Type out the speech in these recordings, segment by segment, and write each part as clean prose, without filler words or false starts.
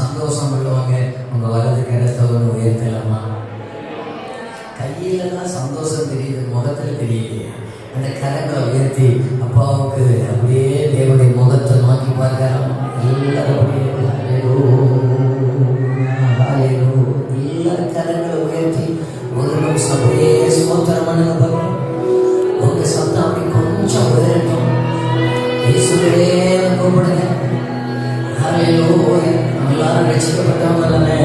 சந்தோஷம் உள்ளவங்க உங்க வலது கரத்தை ஒன்று உயர்த்தலாமா? கையில தான் சந்தோஷம் தெரியுது, முகத்துல தெரியலையே. அந்த கரங்களை உயர்த்தி அப்பாவுக்கு அப்படியே தேவனுடைய முகத்தை நோக்கி பார்க்கலாம். எல்லாரும் எல்லா கரங்களை உயர்த்தி ஒரு நிமிஷம் அப்படியே ஸ்தோத்திரம் பண்ணுங்க பார்க்கலாம். உங்க சத்தம் அப்படி கொஞ்சம் உயரட்டும். இயேசுவே கூப்பிடுங்க. ஹல்லேலூயா. நம்ம எல்லாரும் ரட்சிக்கப்பட்டவங்க தானே?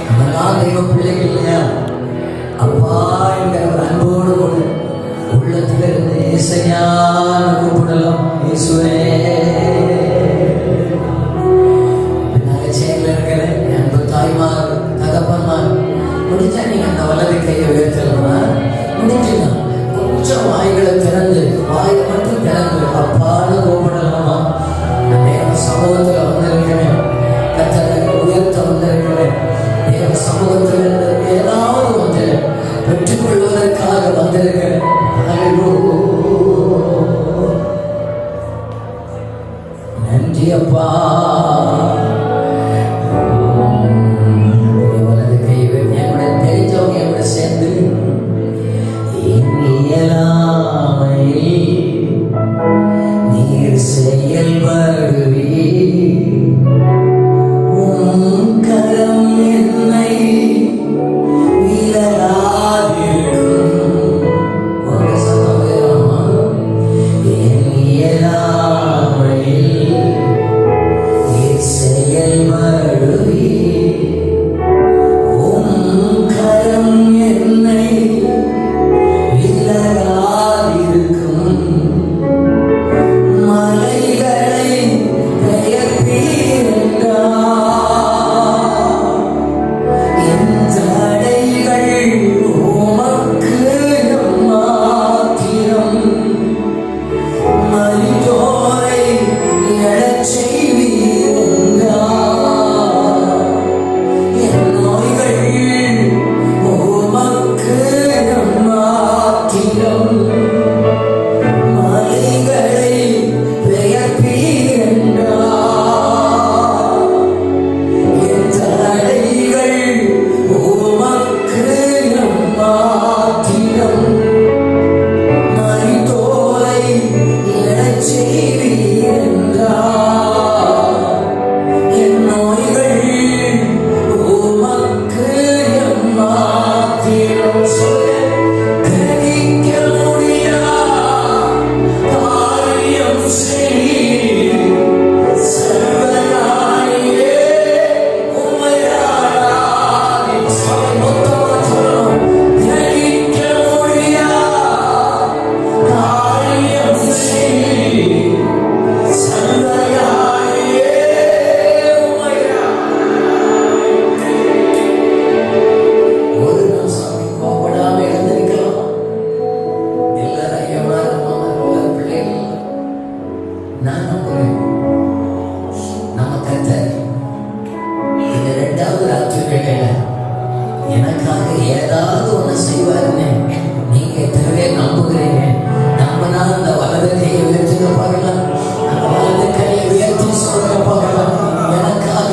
நம்ம எல்லாம் தெய்வ பிள்ளைகள் இல்லையா? அப்பா என்கிற ஒரு அன்போடு கூட உள்ளத்துல இருந்து இயேசையா கூப்பிடலாம். இயேசுவே. நகைச்சையில் இருக்கிற அன்பு தாய்மார், தகப்பன்மார், முடிஞ்சா நீங்க அந்த வலது கையை உயர்த்தலாமா? முடிஞ்சுங்க. கொஞ்சம் வாய்களை திறந்து, வாயை மட்டும் திறந்து அப்பான்னு கூப்பிடலாமா? தேவ சமூகத்துல வந்திருக்கிறேன், கர்த்தரை உயர்த்த வந்திருக்கிறேன், தேவ சமூகத்தில் ஏதாவது ஒன்று பெற்றுக்கொள்வதற்காக வந்திருக்கிறேன். நன்றி அப்பா. வலது கை என்னோட தெரிஞ்சவங்க என்னோட சேர்ந்து நீர் செயல்படுவி கரம் என்னை எனக்காக ஏதாவது ஒண்ணு செய்வாருன்னு நீங்க எத்தனை நம்புகிறீங்க? நம்பினா அந்த வலது கையை உயர்த்துங்க பார்க்கலாம். அந்த வலது கையை உயர்த்தி சொல்லுங்க பார்க்கலாம். எனக்காக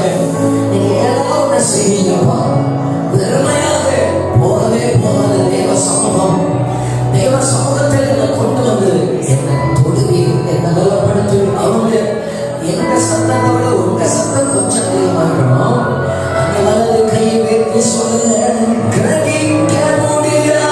நீங்க ஏதாவது ஒண்ணு செய்வீங்கப்பா. பெருமையாக போகவே போகாத தேவ சமூகம், தேவ சமூகத்தில் என்னை கொண்டு வந்து என்னை தொழுவி என்னை பலப்படுத்தி அவங்க எங்க சத்தத்தை விட உங்க சத்தம் கொஞ்சம் அதிகமாக இருக்கணும். அந்த வலது கையை உயர்த்தி சொல்லுங்க. கிரகிக்க முடியா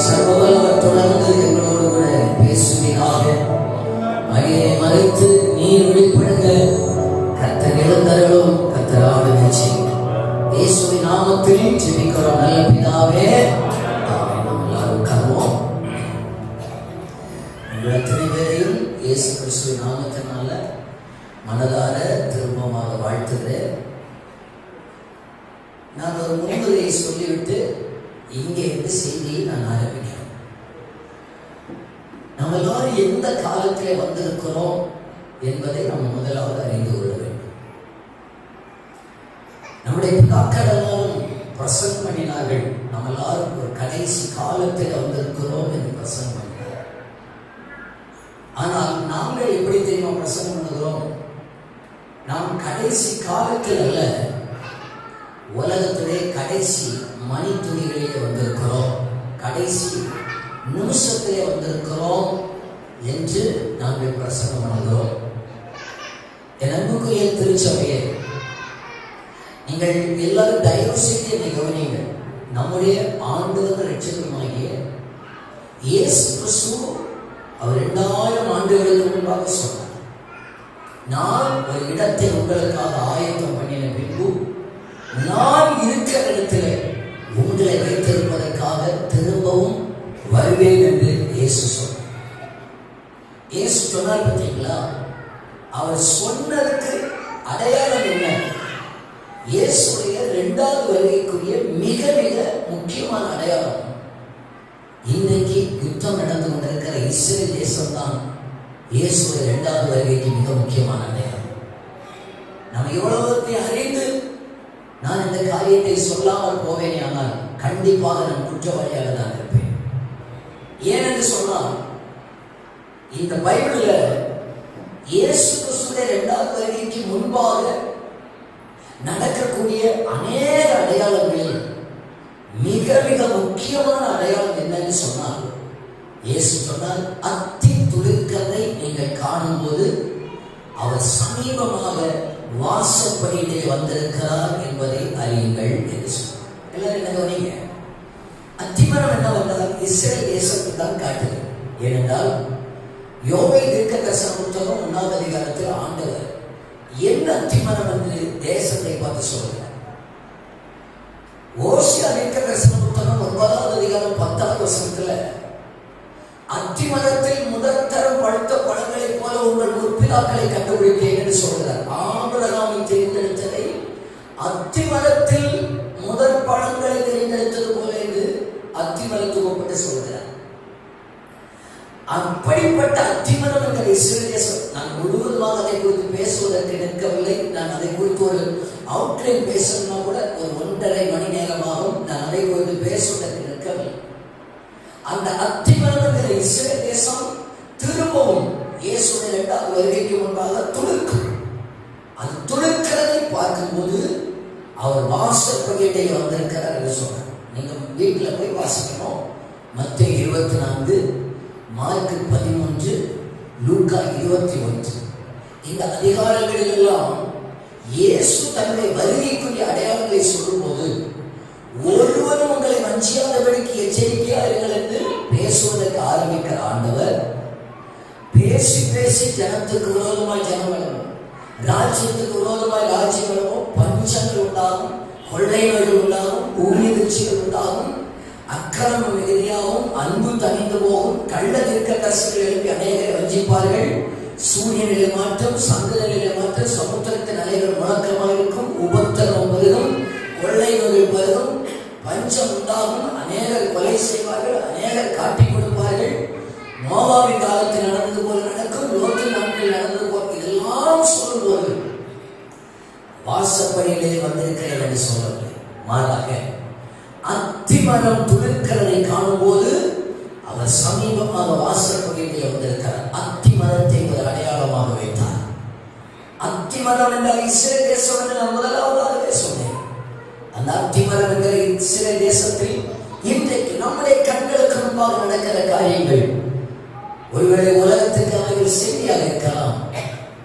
சர்வவல்லவர் தொடர்ந்து எங்களோடு கூட பேசுவீராக. அடியை மறைத்து நீர் வெளிப்படுங்க. கர்த்தர் எழுந்தருளும். கர்த்தராக நினைச்சு இயேசுவின் நாமத்தில் ஜெபிக்கிறோம் நல்ல பிதாவே. நாம் எல்லாரும் கருவோம். அத்தனை பேரையும் இயேசு கிறிஸ்துவின் நாமத்தினால மனதார திரும்பமாக வாழ்த்துகிறேன். நான் ஒரு முன்னுரையை சொல்லிவிட்டு இங்கே இருந்து செய்தியை நான் ஆரம்பிக்கிறேன். நம்ம எல்லாரும் எந்த காலத்திலே வந்திருக்கிறோம் என்பதை நம்ம முதலாவது அறிந்து கொள்ள வேண்டும். நம்முடைய பிதாக்கள் எல்லாரும் பிரசங்கம் பண்ணினார்கள். நம்ம எல்லாரும் ஒரு கடைசி காலத்தில் வந்திருக்கிறோம் என்று பிரசங்கம் பண்ணினார். ஆனால் நாங்கள் எப்படி தெரியுமா பிரசங்கம் பண்ணுகிறோம்? நாம் கடைசி காலத்தில் அல்ல, உலகத்திலே கடைசி மணி துணிகளிலே வந்திருக்கிறோம், கடைசி நிமிஷத்திலே வந்திருக்கிறோம் என்று நாங்கள் பிரசங்கம் பண்ணுகிறோம். என் அன்புக்குரிய திருச்சபையே, நீங்கள் எல்லாரும் தயவு செய்து என்னை கவனியுங்கள். நம்முடைய ஆண்டவர் இரட்சகருமாகிய இயேசு கிறிஸ்து அவர் 2000 ஆண்டுகளுக்கு முன்பாக சொன்னார், நான் ஒரு இடத்தை உங்களுக்காக ஆயத்தம் பண்ணின பின்பு நான் இருக்கிற இடத்திலே உங்களை வைத்திருப்பதற்காக திரும்பவும் வருவேன் என்று இயேசு சொன்னார். இயேசு சொன்னார் பார்த்தீங்களா? அவர் சொன்னதுக்கு அடையாளம் என்ன? இயேசுடைய 2வது வருகைக்குரிய மிக மிக முக்கியமான அடையாளம். இன்றைக்கு யுத்தம் நடந்து கொண்டிருக்கிற இஸ்ரேல் தேசம் தான் இயேசுடைய 2வது வருகைக்கு மிக முக்கியமான அடையாளம். நம்ம எவ்வளவு அறிந்து நான் இந்த காரியத்தை சொல்லாமல் போவேனே, ஆனால் கண்டிப்பாக நான் குற்றவாளியாக தான் இருப்பேன். ஏனென்று சொன்னால், இந்த பைபிளில் இயேசு கிறிஸ்துவின் 2வது வருகைக்கு முன்பாக நடக்கக்கூடிய அநேக அடையாளங்களில் மிக மிக முக்கியமான அடையாளம் என்னன்னு சொன்னால், இயேசு சொன்னால், அத்தி துளிர்க்கிறதை நீங்கள் காணும்போது அவர் சமீபமாக வாசப்படியிலே வந்திருக்கிறார் என்பதை அறியுங்கள் என்று சொன்னார். எல்லாரும் என்ன கவனிங்க. அத்திமரம் என்னவென்றால் இஸ்ரேல் தேசத்துக்கு தான் காட்டுது. ஏனென்றால் யோவேல் தீர்க்கதரிசன புத்தகம் 1வது அதிகாரத்தில் ஆண்டவர் என்ன அத்திமரம் என்று தேசத்தை பார்த்து சொல்கிறார். ஓசியா தீர்க்கதரிசன புத்தகம் 9வது அதிகாரம் 10வது வசனத்தில் அத்திமரத்தில் முதற்தரம் பழுத்த பழங்களைப் போல உங்கள் முற்பிதாக்களை கண்டுபிடித்தேன் என்று சொல்கிறார். ஆபிரகாமை தேர்ந்தெடுத்ததை அத்திமரத்தில் முதற் பழங்களை தேர்ந்தெடுத்தது போல என்று அத்திமரத்துக்கு ஒப்பிட்டு சொல்கிறார். அப்படிப்பட்ட அத்திமரம் என்கிற இஸ்ரேல் தேசம். நான் முழுவதுமாக அதை குறித்து பேசுவதற்கு நிற்கவில்லை. நான் அதை குறித்து ஒரு அவுட்லைன் பேசணும்னா கூட ஒரு 1.5 மணி நேரமாகும். நான் அதை குறித்து பேசுவதற்கு நிற்கவில்லை. அந்த அத்திமரம் என்கிற இஸ்ரேல் தேசம் திரும்பவும் இயேசுவின் 2வது வருகைக்கு முன்பாக துளிர்க்கும். அது துளிர்க்கிறதை பார்க்கும்போது அவர் வாசற்படியிலே வந்திருக்கிறார் என்று சொன்னார். நீங்க வீட்டில் போய் வாசிக்கணும். மத்தேயு 24, மார்க்கு 13, லூக்கா 21. இந்த அதிகாரங்களில் எல்லாம் இயேசு தன்னுடைய வருகைக்குரிய அடையாளங்களை சொல்லும்போது, ஒருவரும் உங்களை வஞ்சியாதபடிக்கு எச்சரிக்கையா இருங்கள் என்று பேசுவதற்கு ஆரம்பிக்கிற ஆண்டவர், பேசி பேசி ஜனத்துக்கு விரோதமாய் ஜனம் வரணும், ராஜ்யத்துக்கு விரோதமாய் ராஜ்யம் வரணும், பஞ்சங்கள் உண்டாகும், கொள்ளைகள் உண்டாகும், பூமி அதிர்ச்சிகள் உண்டாகும், அக்கிரமம் மிகுதியாகும், அன்பு தணிந்து போகும், கள்ள தீர்க்கதரிசிகள் எழுப்பி அநேகரை வஞ்சிப்பார்கள், சூரியனிலே மாற்றம், சந்திரனிலே மாற்றம், சமுத்திரத்தின் அலைகள் முழக்கமாக இருக்கும், உபத்திரவம் பெருகும், கொள்ளை நோய் பெருகும், பஞ்சம் உண்டாகும், அநேகர் கொலை செய்வார்கள், அநேகர் காட்டிக் கொடுப்பார்கள், மோவாபின் காலத்தில் நடந்தது போல நடக்கும், லோத்தின் நாட்களில் நடந்தது போல. இதெல்லாம் சொல்லும்போது வாசப்படியிலே வந்திருக்கிறேன் என்று சொல்லவில்லை. மாறாக அத்திமரம் துளிர்க்கிறதை காணும்போது அவர் சமீபமாக வாசப்படியிலே வந்திருக்கிறார். அத்திமரத்தை ஒரு அடையாளமாக வைத்தார். அத்திமரம் என்றால் இஸ்ரேல் தேசம் என்று நான் முதலாவதாக சொன்னேன். அந்த அத்திமரம் என்கிற இஸ்ரேல் தேசத்தில் இன்றைக்கு நம்முடைய கண்களுக்கு முன்பாக நடக்கிற காரியங்கள் ஒருவேளை உலகத்துக்கு அவைகள் செய்தியாக இருக்கலாம்,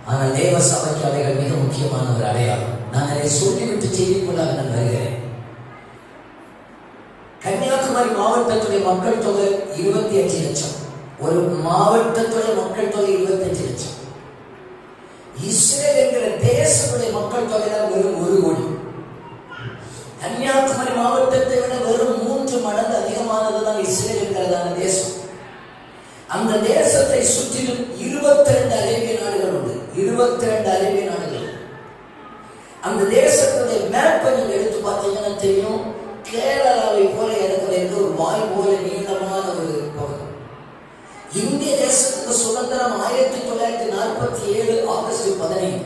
ஆனால் தேவ சபைக்கு அவைகள் மிக முக்கியமான ஒரு அடையாளம். நான் அதை சொல்லிவிட்டு செய்திக்குள்ளாக நான் வருகிறேன். கன்னியாகுமரி கன்னியாகுமரி மாவட்டத்துடைய மக்கள் தொகை 25 லட்சம். ஒரு மாவட்டத்துடைய மக்கள் தொகை 25 லட்சம். இஸ்ரேல் என்கிற தேசத்துடைய மக்கள் தொகை தான் வெறும் 1 கோடி. கன்னியாகுமரி மாவட்டத்தை விட வெறும் 3 மடங்கு அதிகமானதுதான் இஸ்ரேல் என்கிறதான தேசம். அந்த தேசத்தை சுற்றிலும் 22 அரேபிய நாடுகள் உண்டு. 22 அரேபிய நாடுகள். அந்த தேசத்துடைய மேப்பை நீங்க எடுத்து பார்த்தீங்கன்னா தெரியும், கேரளாவை போல இருக்கிற ஒரு வாய் போல நீளமான ஒரு பகுதி. இந்திய தேசத்துக்கு சுதந்திரம் 1947 ஆகஸ்ட் 15.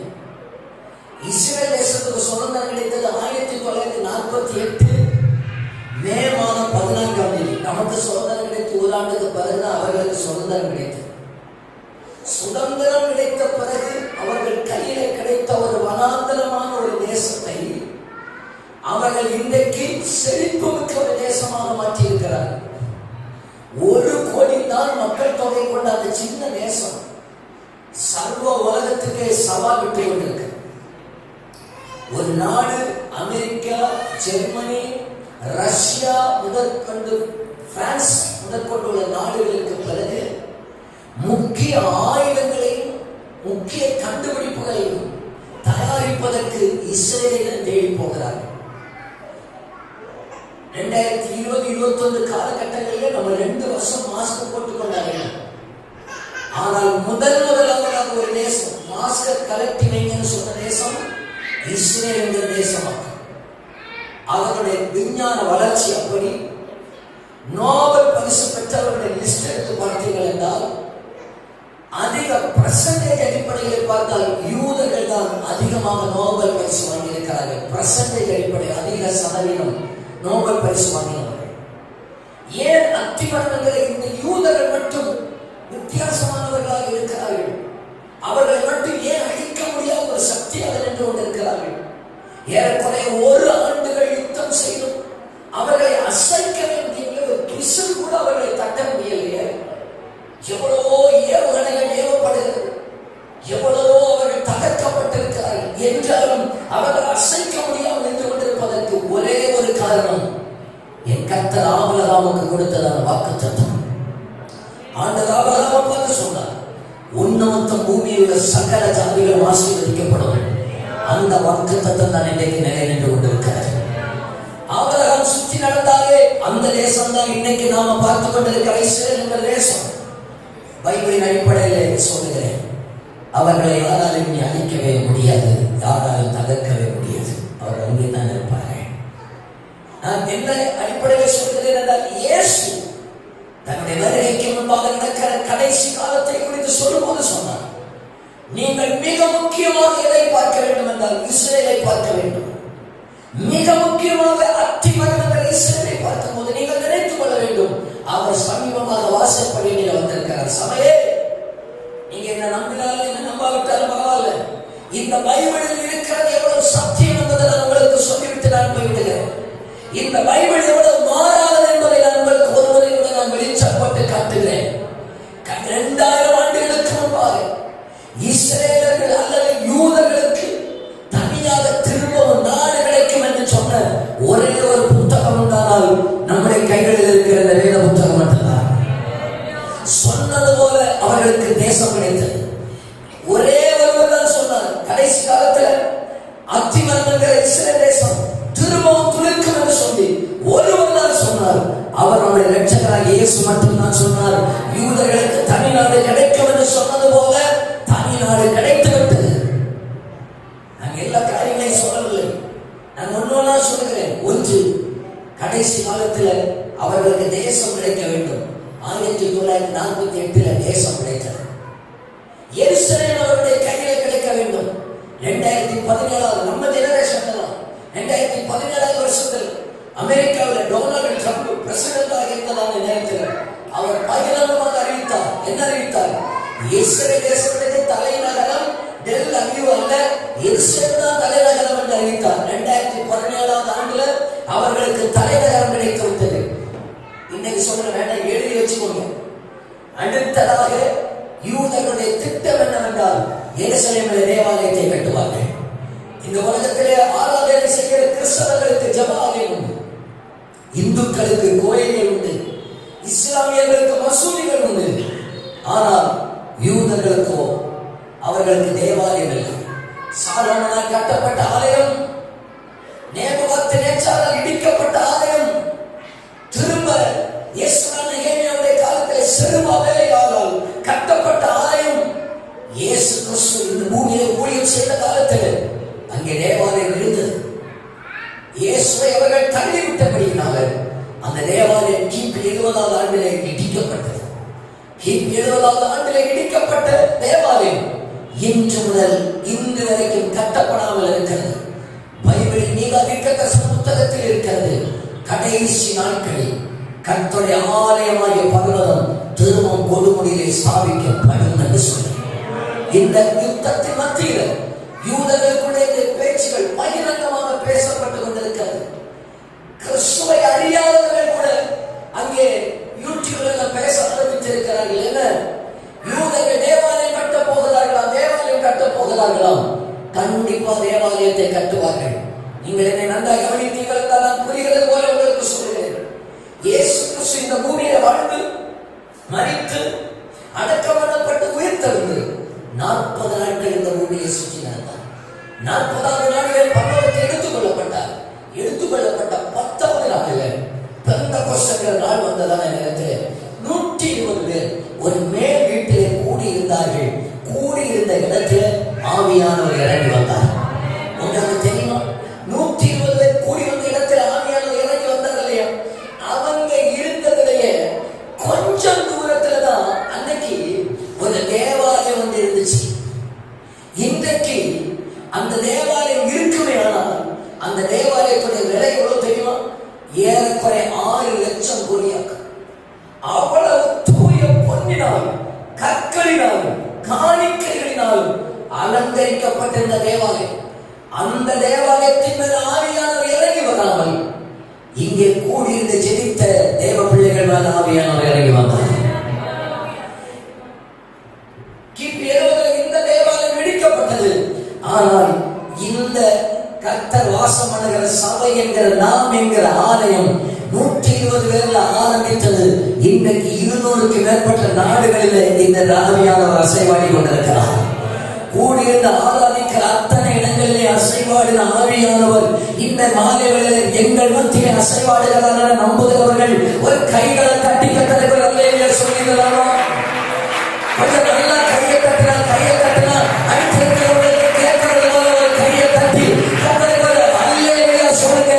இஸ்ரேல் தேசத்துக்கு சுதந்திரம் கிடைத்தது 1948 மே மாதம் 14ஆம் தேதி. நமக்கு சுதந்திரம் கிடைத்து 1 ஆண்டுக்கு பிறகுதான் அவர்களுக்கு சுதந்திரம் கிடைத்தது. சுதந்திரம் கிடைத்த பிறகு அவர்கள் கையில கிடைத்த ஒரு வனாந்தரமான ஒரு தேசத்தை அவர்கள் இன்றைக்கு செழிப்புமிக்க ஒரு தேசமாக மாற்றி இருக்கிறார்கள். 1 கோடி தான் மக்கள் தொகை கொண்ட அந்த சின்ன தேசம் சர்வ உலகத்துக்கே சவால் விட்டு கொண்டிருக்கு. ஒரு நாடு அமெரிக்கா, ஜெர்மனி, ரஷ்யா முதற்கொண்டு பிரான்ஸ் முதற்கொண்டுள்ள நாடுகளுக்கு பிறகு முக்கிய ஆயுதங்களையும் முக்கிய கண்டுபிடிப்புகளையும் தயாரிப்பதற்கு இஸ்ரேலில் தேடி போகிறார்கள். 2020-21 காலகட்டங்களில் நம்ம 2 வருஷம் மாஸ்க் போட்டுக் கொண்டார்கள். ஆனால் முதலாக ஒரு தேசம் மாஸ்க் கலெக்டி வைங்கன்னு சொன்ன தேசம் இஸ்ரேல் என்ற தேசமாக. அவருடைய விஞ்ஞான வளர்ச்சி அப்படி. நோபல் பரிசு பெற்றவர்களுடைய லிஸ்ட் எடுத்து பார்த்தீர்கள் என்றால் அதிக பர்சன்டேஜ் அடிப்படையில் பார்த்தால் யூதர்கள் தான் அதிகமாக நோபல் பரிசு வாங்கியிருக்கிறார்கள். பர்சன்டேஜ் அடிப்படை அதிக சதவீதம் நோபல் பரிசு வாங்கினவர்கள். ஏன் அத்திமரங்களை இந்த யூதர்கள் மட்டும் வித்தியாசமானவர்களாக இருக்கிறார்கள்? அவர்களை மட்டும் ஏன் அழிக்க முடியாத ஒரு சக்தியாக நின்று கொண்டிருக்கிறார்கள்? ஏறக்குறைய 1 ஆண்டுகள் யுத்தம் செய்தும் அவர்களை அசைக்க வேண்டிய ஒரு பிசில் கூட அவர்களை தட்ட முடியலையே. எவ்வளவோ ஏவுகணைகள் ஏவப்படுகிறது, எவ்வளவோ அவர்கள் தகர்க்கப்பட்டிருக்கிறார்கள். என்றாலும் அவர்கள் அசைக்க முடியாமல் நின்று கொண்டிருப்பதற்கு ஒரே ஒரு காரணம், என் கர்த்தர் ஆபிரகாமுக்கு கொடுத்ததான வாக்குத்தத்தம். ஆண்டவர் ஆபிரகாமை பார்த்து சொன்னார், உன்னதம் பூமியில் உள்ள சகல ஜாதிகளும் ஆசீர்வதிக்கப்படும். அந்த வாக்குத்தத்தம் தான் இன்றைக்கு நிலை நின்று கொண்டிருக்கிறது. ஆபிரகாம் சுற்றி நடந்தாலே அந்த தேசம் தான் இன்னைக்கு நாம பார்த்து கொண்டிருக்கிற இஸ்ரேல் என்ற தேசம். பைபிளின் அடிப்படையில் சொல்லுகிறேன், அவர்களை யாராலும் இனி அழிக்கவே முடியாது, யாராலும் தகர்க்கவே முடியாது. அவர் அங்கே தான் இருப்பார்கள். நான் என்ன அடிப்படையில் சொல்கிறேன் என்றால், இயேசு தன்னுடைய வருகைக்கு முன்பாக நடக்கிற கடைசி காலத்தை குறித்து சொல்லும்போது சொன்னார், நீங்கள் மிக முக்கியமாக எதை பார்க்க வேண்டும் என்றால் இஸ்ரேலை பார்க்க வேண்டும். மிக முக்கியமாக அத்திமரங்கள் இஸ்ரேலை பார்க்கும் போது நீங்கள் நினைத்துக் கொள்ள வேண்டும், அவர் சமீபமாக வாசற்படியில் வந்திருக்கிறார். சபையே, நீங்க என்ன நம்பினாலும் என்ன நம்பாவிட்டாலும் பரவாயில்ல, இந்த பைபிளில் இருக்கிறது எவ்வளவு சத்தியம் என்பதை நான் உங்களுக்கு சொல்லிவிட்டு நான் போய்விடுகிறேன். இந்த பைபிள் எவ்வளவு மாறாது என்பதை நான் உங்களுக்கு ஒருவரை கூட நான் வெளிச்சப்பட்டு காட்டுகிறேன். 2000 ஆண்டுகளுக்கு முன்பாக இஸ்ரேலர்கள் அல்லது யூதர்களுக்கு தனியாக திரும்பவும் நாடு கிடைக்கும் என்று சொன்ன ஒரே ஒரு புத்தகம் உண்டானால் நம்முடைய கைகளில் இருக்கிற வேத புத்தகம் மட்டும்தான். சொன்னது போல அவர்களுக்கு தேசம் கிடைத்தது. ஒரே ஒருவர் தான் சொன்னார், கடைசி காலத்தில் அத்திமரங்கள் இஸ்ரேல் தேசம் திரும்பவும் துளிர்க்கும் என்று சொல்லி ஒருவர் தான் சொன்னார். அவர் நம்முடைய இரட்சகராக இயேசு மட்டும்தான் சொன்னார். யூதர்களுக்கு தனி நாடு கிடைக்கும் என்று சொன்னது போல தனி நாடு கிடைத்து விட்டது. நான் எல்லா காரியங்களையும் சொல்லவில்லை, நான் ஒன்னொன்னா சொல்கிறேன். ஒன்று, கடைசி காலத்தில் அவர்களுக்கு தேசம் கிடைக்க வேண்டும். 1948 தேசம் கிடைத்தது. எருசலேம் அவருடைய கையில் கிடைக்க வேண்டும். 2017 நம்ம ஜெனரேஷன் 2017 வருஷத்தில் அமெரிக்காவில் டொனால்டு ட்ரம்ப் பிரசிடென்டாக இருந்ததான நேரத்தில் அவர் பகிரங்கமாக அறிவித்தார். என்ன அறிவித்தார்? இஸ்ரேல் தேசத்துக்கு தலைநகரம் டெல் அவிவ் அல்ல, இஸ்ரேல் தான் தலைநகரம் என்று அறிவித்தார். 2017 ஆண்டுல அவர்களுக்கு தலைநகரம் கிடைத்து விட்டது. இன்னைக்கு சொல்ற வேண்டாம், எழுதி வச்சுக்கோங்க. அடுத்ததாக யூதர்களுடைய திட்டம் என்னவென்றால் எருசலேமில் தேவாலயத்தை கட்டுவார்கள். இந்த உலகத்திலே ஆராதனை செய்கிற கிறிஸ்தவர்களுக்கு ஜெப ஆலயம் உண்டு. இந்துக்களுக்கு கோயில்கள் உண்டு, இஸ்லாமியர்களுக்கு மசூதிகள் உண்டு. ஆனால் யூதர்களுக்கோ அவர்களுக்கு தேவாலயம் இல்லை. சாலமோனால் கட்டப்பட்ட ஆலயம், நேபுகாத்நேச்சாரால் இடிக்கப்பட்ட ஆலயம், திரும்ப நெகேமியாவுடைய காலத்தில் செருபாபேலால் கட்டப்பட்ட ஆலயம், இயேசு கிறிஸ்து இந்த பூமியை ஊழியம் செய்த காலத்தில் அங்கே தேவாலயம் இருந்தது. இயேசுவை அவர்கள் தள்ளிவிட்டபடியினால அந்த தேவாலயம் கிபி 70வது ஆண்டிலே இடிக்கப்பட்டது. கிபி 70வது ஆண்டிலே இடிக்கப்பட்ட தேவாலயம் இன்று முதல் இன்று வரைக்கும் கட்டப்படாமல் இருக்கிறது. பைபிளில் மீகா தீர்க்கதரிசன புத்தகத்தில் இருக்கிறது. கடைசி நாட்களில் கர்த்தருடைய ஆலயமாகிய பர்வதம் திரும்பவும் கொடுமுடியிலே ஸ்தாபிக்கப்படும் என்று சொல்லி இந்த யுத்தத்தின் மத்தியில் யூதர்களுக்குள்ளே இந்த பேச்சுகள் பகிரங்கமாக பேசப்பட்டு கொண்டிருக்கிறது. கிறிஸ்துவை அறியாதவர்கள் கூட அங்கே யூடியூப்ல பேச ஆரம்பித்திருக்கிறார்கள். என்ன, யூதர்கள் தேவாலயம் கட்ட போகிறார்களாம், தேவாலயம் கட்ட போகிறார்களாம். கண்டிப்பா தேவாலயத்தை கட்டுவார்கள். நீங்கள் என்னை நன்றாக கவனித்தீர்கள் என்றால் நான் புரிகிறது போல உங்களுக்கு சொல்கிறேன். இயேசு கிறிஸ்து இந்த பூமியில வாழ்ந்து மரித்து அடக்கம் பண்ணப்பட்டு உயிர்த்தெழுந்து 40 நாட்கள் இந்த பூமியை சுற்றி நடந்தார். 40வது நாளில் பரலோகத்தில் எடுத்துக்கொள்ளப்பட்டார். எடுத்துக்கொள்ளப்பட்ட 10வது நாளில் பெந்தெகோஸ்தே நாள் வந்ததான நேரத்தில் 120 பேர் ஒரு மேல் வீட்டிலே கூடியிருந்தார்கள். கூடியிருந்த இடத்தில் ஆவியானவர் இறங்கி வந்தார். உங்களுக்கு தெரியுமா, 120 பேர் கூடி வந்த இடத்தில் ஆவியானவர் இறங்கி வந்தார் இல்லையா? அவங்க இருந்ததிலேயே கொஞ்சம் தூரத்துல தான் அன்னைக்கு ஒரு தேவாலயம் வந்து இருந்துச்சு. இன்றைக்கு அந்த தேவாலயம் இருக்குமே, ஆனால் அந்த தேவாலயத்துடைய விலை எவ்வளவு தெரியுமா? ஏறக்குறை 6 லட்சம் கோடியாக்கு. அவ்வளவு தூய பொன்னினாலும் கற்களினாலும் காணிக்கைகளினாலும் அலங்கரிக்கப்பட்டிருந்த தேவாலயம். அந்த தேவாலயத்தின் மேல் ஆவியானவர் இறங்கி வராமல் இங்கே கூடியிருந்த ஜெபித்த தேவ பிள்ளைகள் மேல் ஆவியானவர் இறங்கி வந்தார். கிபி 70 இந்த தேவாலயம் இடிக்கப்பட்டது. ஆனால் இந்த கர்த்தர் வாசம் பண்ணுகிற சபை என்கிற நாம் என்கிற ஆலயம் 120 பேர்ல ஆரம்பித்தது. இன்றைக்கு 200க்கு மேற்பட்ட நாடுகளில் இந்த ஆவியானவர் அசைவாடி கொண்டிருக்கிறார். கூடியிருந்த ஆராதிக்கிற அத்தனை இடங்களிலே அசைவாடின ஆவியானவர் இந்த மாலை வேளையில் எங்கள் மத்தியிலே அசைவாடுகிறார் நம்புகிறவர்கள் ஒரு கைகளை தட்டி கத்தர்கள் அல்லேலூயா சொல்லுகிறாரோ? கொஞ்சம் நல்லா கையை தட்டினால் அடித்திருக்கிறவர்களுக்கு கேட்கிறது போல ஒரு கையை தட்டி கத்தர்கள் அல்லேலூயா சொல்லுங்க,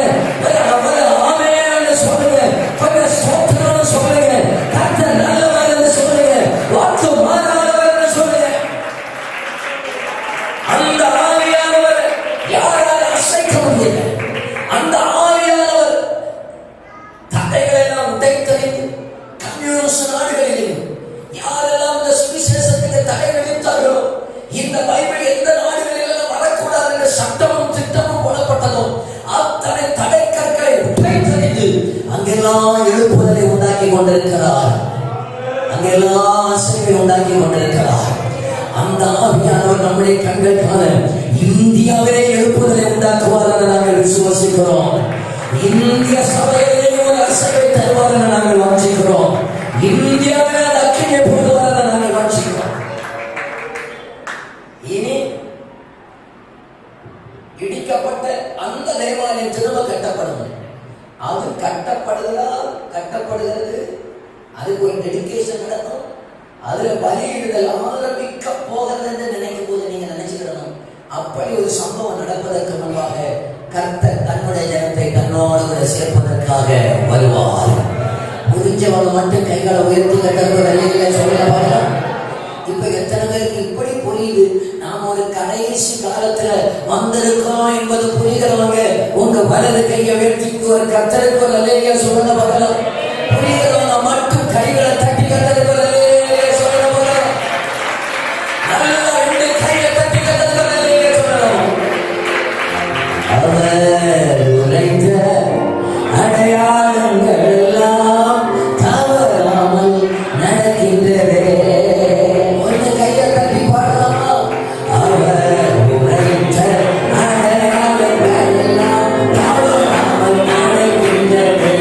ஆமென் சொல்லுங்க, கொஞ்சம் ஸ்தோத்திரம் சொல்லுங்க, கர்த்தர் நல்லவர் என்று சொல்லுங்க, வாக்கு மாறாதவர் என்று சொல்லுங்க. அந்த ஆவியானவர் யாரால் அசைக்க முடியல? அந்த ஆவியானவர் தடைகளை எல்லாம் உடைத்தறிந்து கம்யூனிஸ்ட் நாடுகளிலும் யாரெல்லாம் இந்த சுவிசேஷத்துக்கு தடை விதித்தார்களோ, இந்த பைபிள் எந்த நாடுகளிலும் வரக்கூடாது என்ற சட்டமும் திட்டமும் போடப்பட்டதோ அத்தனை தடை கற்களை உடைத்தறிந்து அங்கெல்லாம் எழுப்புதலை உண்டாக்கி கொண்டிருக்கிறார். அங்கெல்லாம் அசைவை உண்டாக்கி கொண்டிருக்கிறார். அந்த ஆவியானவர் நம்முடைய கண்கள் காண இந்தியாவிலே எழுப்புதலை உண்டாக்குவார் என நாங்கள் விசுவாசிக்கிறோம். இந்திய சபையிலே ஒரு அசைவை தருவார் என நாங்கள் வாஞ்சிக்கிறோம். இந்தியாவிலே அக்கினியை போடுவார் என நாங்கள் வாஞ்சிக்கிறோம். இனி இடிக்கப்பட்ட அந்த தேவாலயம் திரும்ப கட்டப்படும். அது கட்டப்படுகிறது. அதுக்கு ஒரு டெடிகேஷன் நடக்கும். அதுல பலியிடுதல் ஆரம்பிக்க போகிறது என்று நினைக்கும் போது நீங்க நினைச்சுக்கிறணும், அப்படி ஒரு சம்பவம் நடப்பதற்கு முன்பாக கர்த்தர் தன்னுடைய ஜனத்தை தன்னோடு கூட சேர்ப்பதற்காக வருவார். புரிஞ்சவங்க மட்டும் கைகளை உயர்த்தி கட்டக்கூடிய சொல்ல பாருங்க. இப்ப எத்தனை பேருக்கு இப்படி புரியுது? நாம ஒரு கடைசி காலத்துல வந்திருக்கோம் என்பது புரிகிறவங்க உங்க வலது கையை உயர்த்தி ஒரு கர்த்தருக்கு ஒரு அல்லேலூயா சொல்லுங்க பார்க்கலாம். புரிகிறவங்க மட்டும் கைகளை தட்டி கர்த்தருக்கு ஒரு அல்லேலூயா சொல்லுங்க பார்க்கலாம். நல்லா 2 கையை தட்டி கர்த்தருக்கு ஒரு அல்லேலூயா சொல்லணும். அவர் உரைத்த அடையாளங்கள் எல்லாம் தவறாமல் நடக்கின்றதே. ஒரு கையை தட்டி பாடலாமா? அவர் உரைத்த அடையாளங்கள் எல்லாம் தவறாமல் நடக்கின்றதே.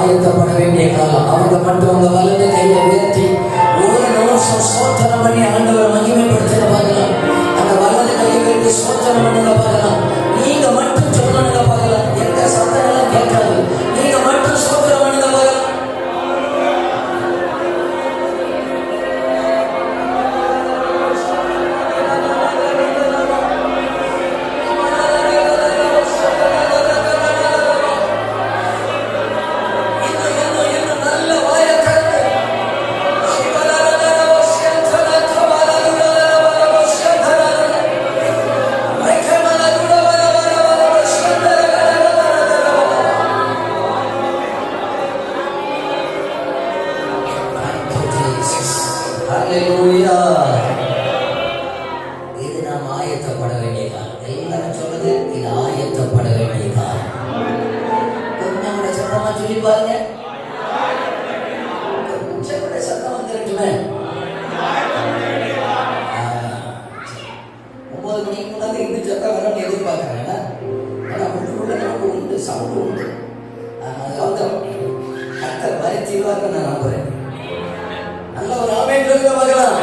ஆயத்தப்பட வேண்டிய காலம். அவங்க மட்டும் உங்க வலது கையை உயர்த்தி ஒரு நிமிஷம் ஸ்தோத்திரம் பண்ணி ஆண்டவரை மகிமைப்படுத்த பார்க்கலாம். அந்த வலது கையை உயர்த்தி ஸ்தோத்திரம் பண்ணுங்க பார்க்கலாம். நீங்க மட்டும் சொல்லணுங்க பார்க்கலாம். எந்த சத்தம் எல்லாம் கேட்காது. நீங்க மட்டும் ஸ்தோத்திரம் பண்ணுங்க பார்க்கலாம். இது நாம் ஆயத்தப்பட வேண்டிய காலம். எல்லாரும் சொல்றது இது ஆயத்தப்பட வேண்டிய காலம். கொஞ்சம் கூட சத்தமா சொல்லி பாருங்க. கொஞ்சம் கூட சத்தம் வந்துருக்குமே. 9 மணிக்கு முன்னாடி இந்த சத்தம் வரணும்னு எதிர்பார்க்கறேன். ஆனா உள்ளுக்குள்ள நமக்கு உண்டு, சவுண்ட் உண்டு. அதாவது கர்த்தர் பரிச்சிருவார்னு நான் நம்புறேன். நல்ல ஒரு ஆமென் சொல்லுங்க பார்க்கலாம்.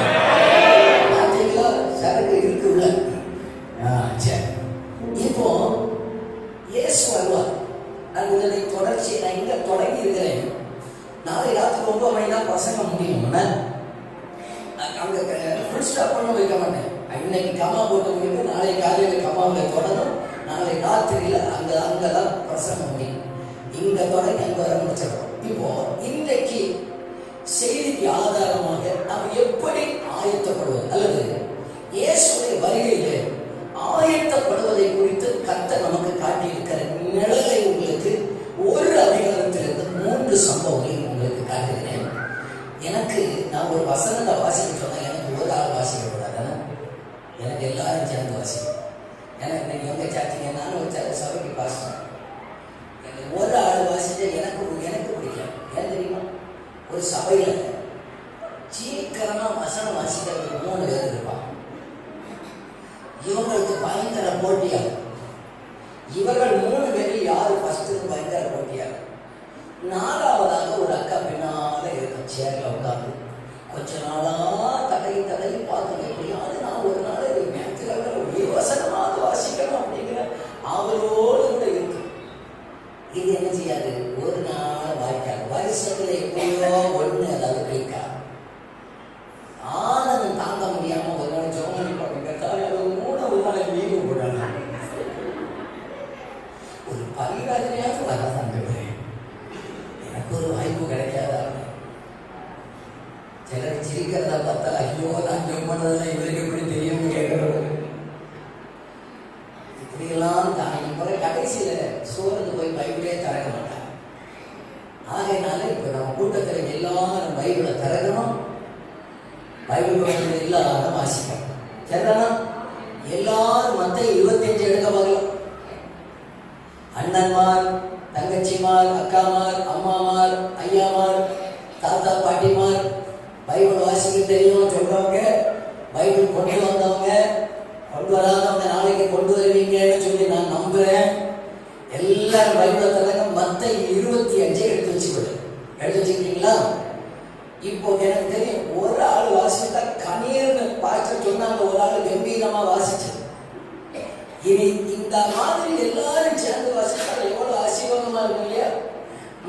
பாத்தீங்களா, சரக்கு இருக்குல்ல. சரி, இப்போ இயேசு வருவார். அதனுடைய தொடர்ச்சி நான் இங்க தொடங்கி இருக்கிறேன். நாளை ராத்திரி 9 மணி தான் பிரசங்கம் முடியும். அங்க ஃபுல் ஸ்டாப் பண்ண வைக்க மாட்டேன். இன்னைக்கு கமா போட்டு முடியும். நாளை காலையில் கமாவில் தொடரும். நாளை ராத்திரியில அங்கதான் பிரசங்கம் முடியும். இங்க தொடங்கி அங்க வர முடிச்சிடும். இப்போ இன்றைக்கு செய்திக்கு ஆதாரமாக நாம் எப்படி ஆயத்தப்படுவது அல்லது இயேசுடைய வருகையிலே ஆயத்தப்படுவதை குறித்து கர்த்தர் நமக்கு காட்டியிருக்கிற நிழலை உங்களுக்கு ஒரு அதிகாரத்திலிருந்து 3 சம்பவங்களை உங்களுக்கு காட்டுகிறேன். எனக்கு நான் ஒரு வசனத்தை வாசிக்க சொன்னேன். எனக்கு ஒரு ஆள் வாசிக்க கூடாது, எனக்கு எல்லாரும் சேர்ந்து வாசிக்கணும். எனக்கு நீங்கள் எங்கே சாச்சிங்க, நானும் ஒரு சபைக்கு பாசிட்டேன். எனக்கு ஒரு ஆள் வாசிச்சா எனக்கு பிடிக்கும். ஏன் தெரியுமா? ஒரு சபையில் சீக்கிரமா வசனம் வாசிக்கிறதுக்கு 3 பேர் இருப்பாங்க. இவங்களுக்கு பயங்கர போட்டியாக, இவர்கள் 3 பேரில் யாரு ஃபர்ஸ்ட் பயங்கர போட்டியாக. 4ஆவதாக ஒரு அக்கா பின்னால இருக்கும், சேர்ல உட்காந்து கொஞ்ச நாளா தடை பார்க்கணும். எப்படியாவது நான் ஒரு நாள் மேட்சில் ஒரு வசனமாவது வாசிக்கணும் அப்படிங்கிற அவரோடு கூட இருக்கு. இது என்ன செய்யாது, ஒரு நாள் வாய்க்காது. வருஷத்துல எப்படியோ ஒண்ணு அதாவது கிளிக்கா. ஆனந்தம் தாங்க முடியாம ஒரு நாள் ஜோமணி பண்ணுங்க, 3 நாள் லீவு போடலாம். ஒரு பரிராஜனையாவது வரதான் எனக்கு ஒரு வாய்ப்பு கிடைக்காதா? சிலர் சிரிக்கிறத பார்த்தா ஐயோ நான் ஜோம் பண்ணதில்லை, இவருக்கு எப்படி தெரியும் கேட்கறது. இப்படியெல்லாம் தான் முறை கடைசியில சோர்ந்து போய் பைபிளே திறக்க மாட்டாங்க. ஆகையினால இப்ப நம்ம கூட்டத்தில் எல்லாரும் பைபிளை திறக்கணும், பைபிள் எல்லாரும் வாசிக்கணும். சரிதானா? எல்லாரும் மத்த 25 எடுக்க பார்க்கலாம். அண்ணன்மார், தங்கச்சிமார், அக்காமார், அம்மாமார், ஐயாமார், தாத்தா பாட்டிமார், பைபிள் வாசிக்க தெரியும் சொல்றவங்க, பைபிள் கொண்டு வந்தவங்க, கொண்டு வராதவங்க நாளைக்கு கொண்டு வருவீங்கன்னு சொல்லி நான் நம்புறேன். எல்லாரும் பைபிளை திறக்க மத்த 25 எடுத்து வச்சுக்கொள்ளு. எடுத்து வச்சுக்கிட்டீங்களா? இப்போ எனக்கு தெரியும் ஒரு ஆள் வாசித்தா கண்ணீர்னு பாய்ச்ச சொன்னாங்க, ஒரு ஆள் கம்பீரமா வாசிச்சு. இனி இந்த மாதிரி எல்லாரும் சேர்ந்து வாசித்தா எவ்வளவு ஆசீர்வாதமா இருக்கும் இல்லையா?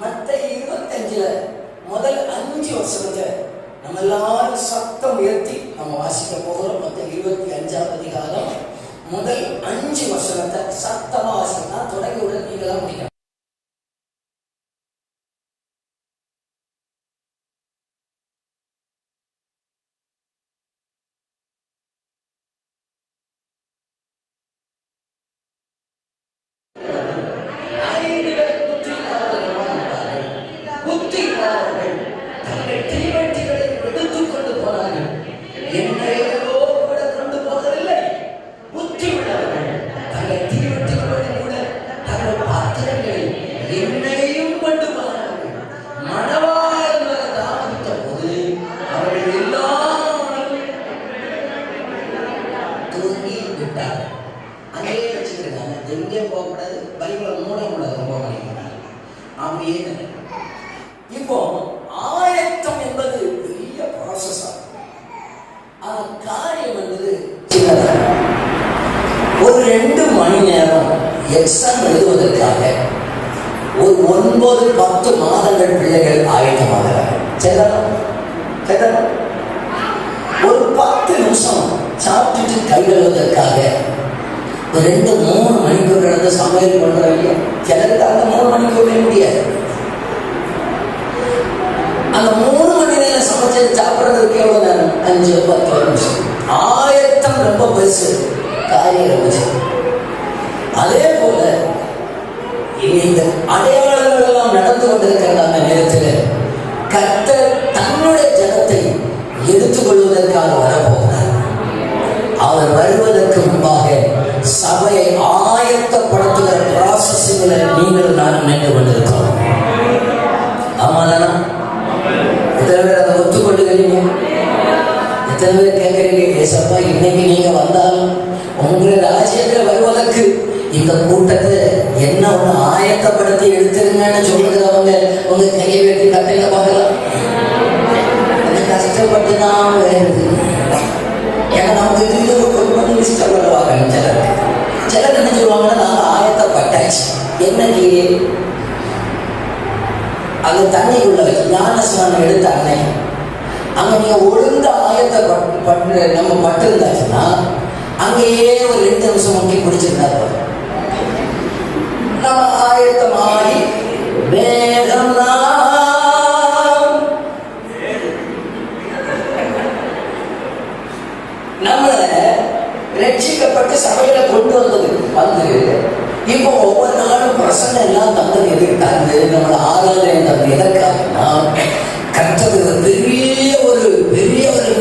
மத்த 25ல முதல் 5 வருஷத்துல நம்ம எல்லாரும் சத்தம் உயர்த்தி நம்ம வாசிக்க போகிறோம். மத்த 25ஆம் அதிகாரம் முதல் 5 வசனத்தை சத்தமா வாசிக்க தொடங்கி உடனே நீங்க தான் முடிக்கணும். 9 10 மாதங்கள் பிள்ளைகள் ஆயத்தமாகிறார்கள். ஒரு 10 நிமிஷம் சாப்பிட்டுட்டு கை கழுவுவதற்காக 2-3 மணிக்கூர் நடந்து சமையல் பண்றவங்க சிலருக்கு அந்த 3 மணிக்கூர் முடியாது. அந்த 3 மணி நேரம் சமைச்சது சாப்பிட்றதுக்கு எவ்வளவு நேரம்? 5-10 நிமிஷம். ஆயத்தம் ரொம்ப பெருசு, காரியம் ரொம்ப. அதே போல இந்த அடையாளங்கள் எல்லாம் நடந்து கொண்டிருக்கிற அந்த நேரத்தில் கர்த்தர் தன்னுடைய ஜனத்தை எடுத்துக்கொள்வதற்காக வரப்போகிறார். அவர் வருவதற்கு முன்பாக சபையை ஆயத்தப்படுத்துகிற ப்ராசஸிங்ல நீங்கள் நான் நின்று கொண்டிருக்கிறோம். ஆமாதானா? எத்தனை பேர் அதை ஒத்துக்கொள்ளுகிறீங்க? எத்தனை பேர் கேட்கறீங்க, ஏசப்பா இன்னைக்கு நீங்க வந்தாலும் உங்களுடைய ராஜ்யத்தில் வருவதற்கு இந்த கூட்டத்தை என்ன ஒண்ணு ஆயத்தப்படுத்தி எடுத்துருங்கன்னு சொல்லுகிறவங்க உங்க கையை வெட்டி கட்டையில பார்க்கலாம். கஷ்டப்பட்டு தான் வருது. ஏன்னா நமக்கு கொஞ்சம் இஷ்டப்படுவாங்க. சிலர் என்ன சொல்லுவாங்கன்னா நாங்கள் ஆயத்தப்பட்டாச்சு. என்னைக்கு அங்க தண்ணிக்குள்ள ஞானஸ்நானம் எடுத்த அன்னை அங்க நீங்க ஒழுங்கு ஆயத்தப்பட்டு நம்ம பட்டிருந்தாச்சுன்னா அங்கேயே ஒரு 2 நிமிஷம் முக்கி பிடிச்சிருந்தாரு. நம்ம ஆயத்தமாகி வேகம் நம்மளை ரட்சிக்கப்பட்டு சபையில கொண்டு வந்து இப்போ ஒவ்வொரு நாளும் பிரசங்கம் எல்லாம் தந்தது எதுக்கு தந்து நம்மளை ஆராதனை தந்து எதற்காகனா கர்த்தர் பெரிய ஒரு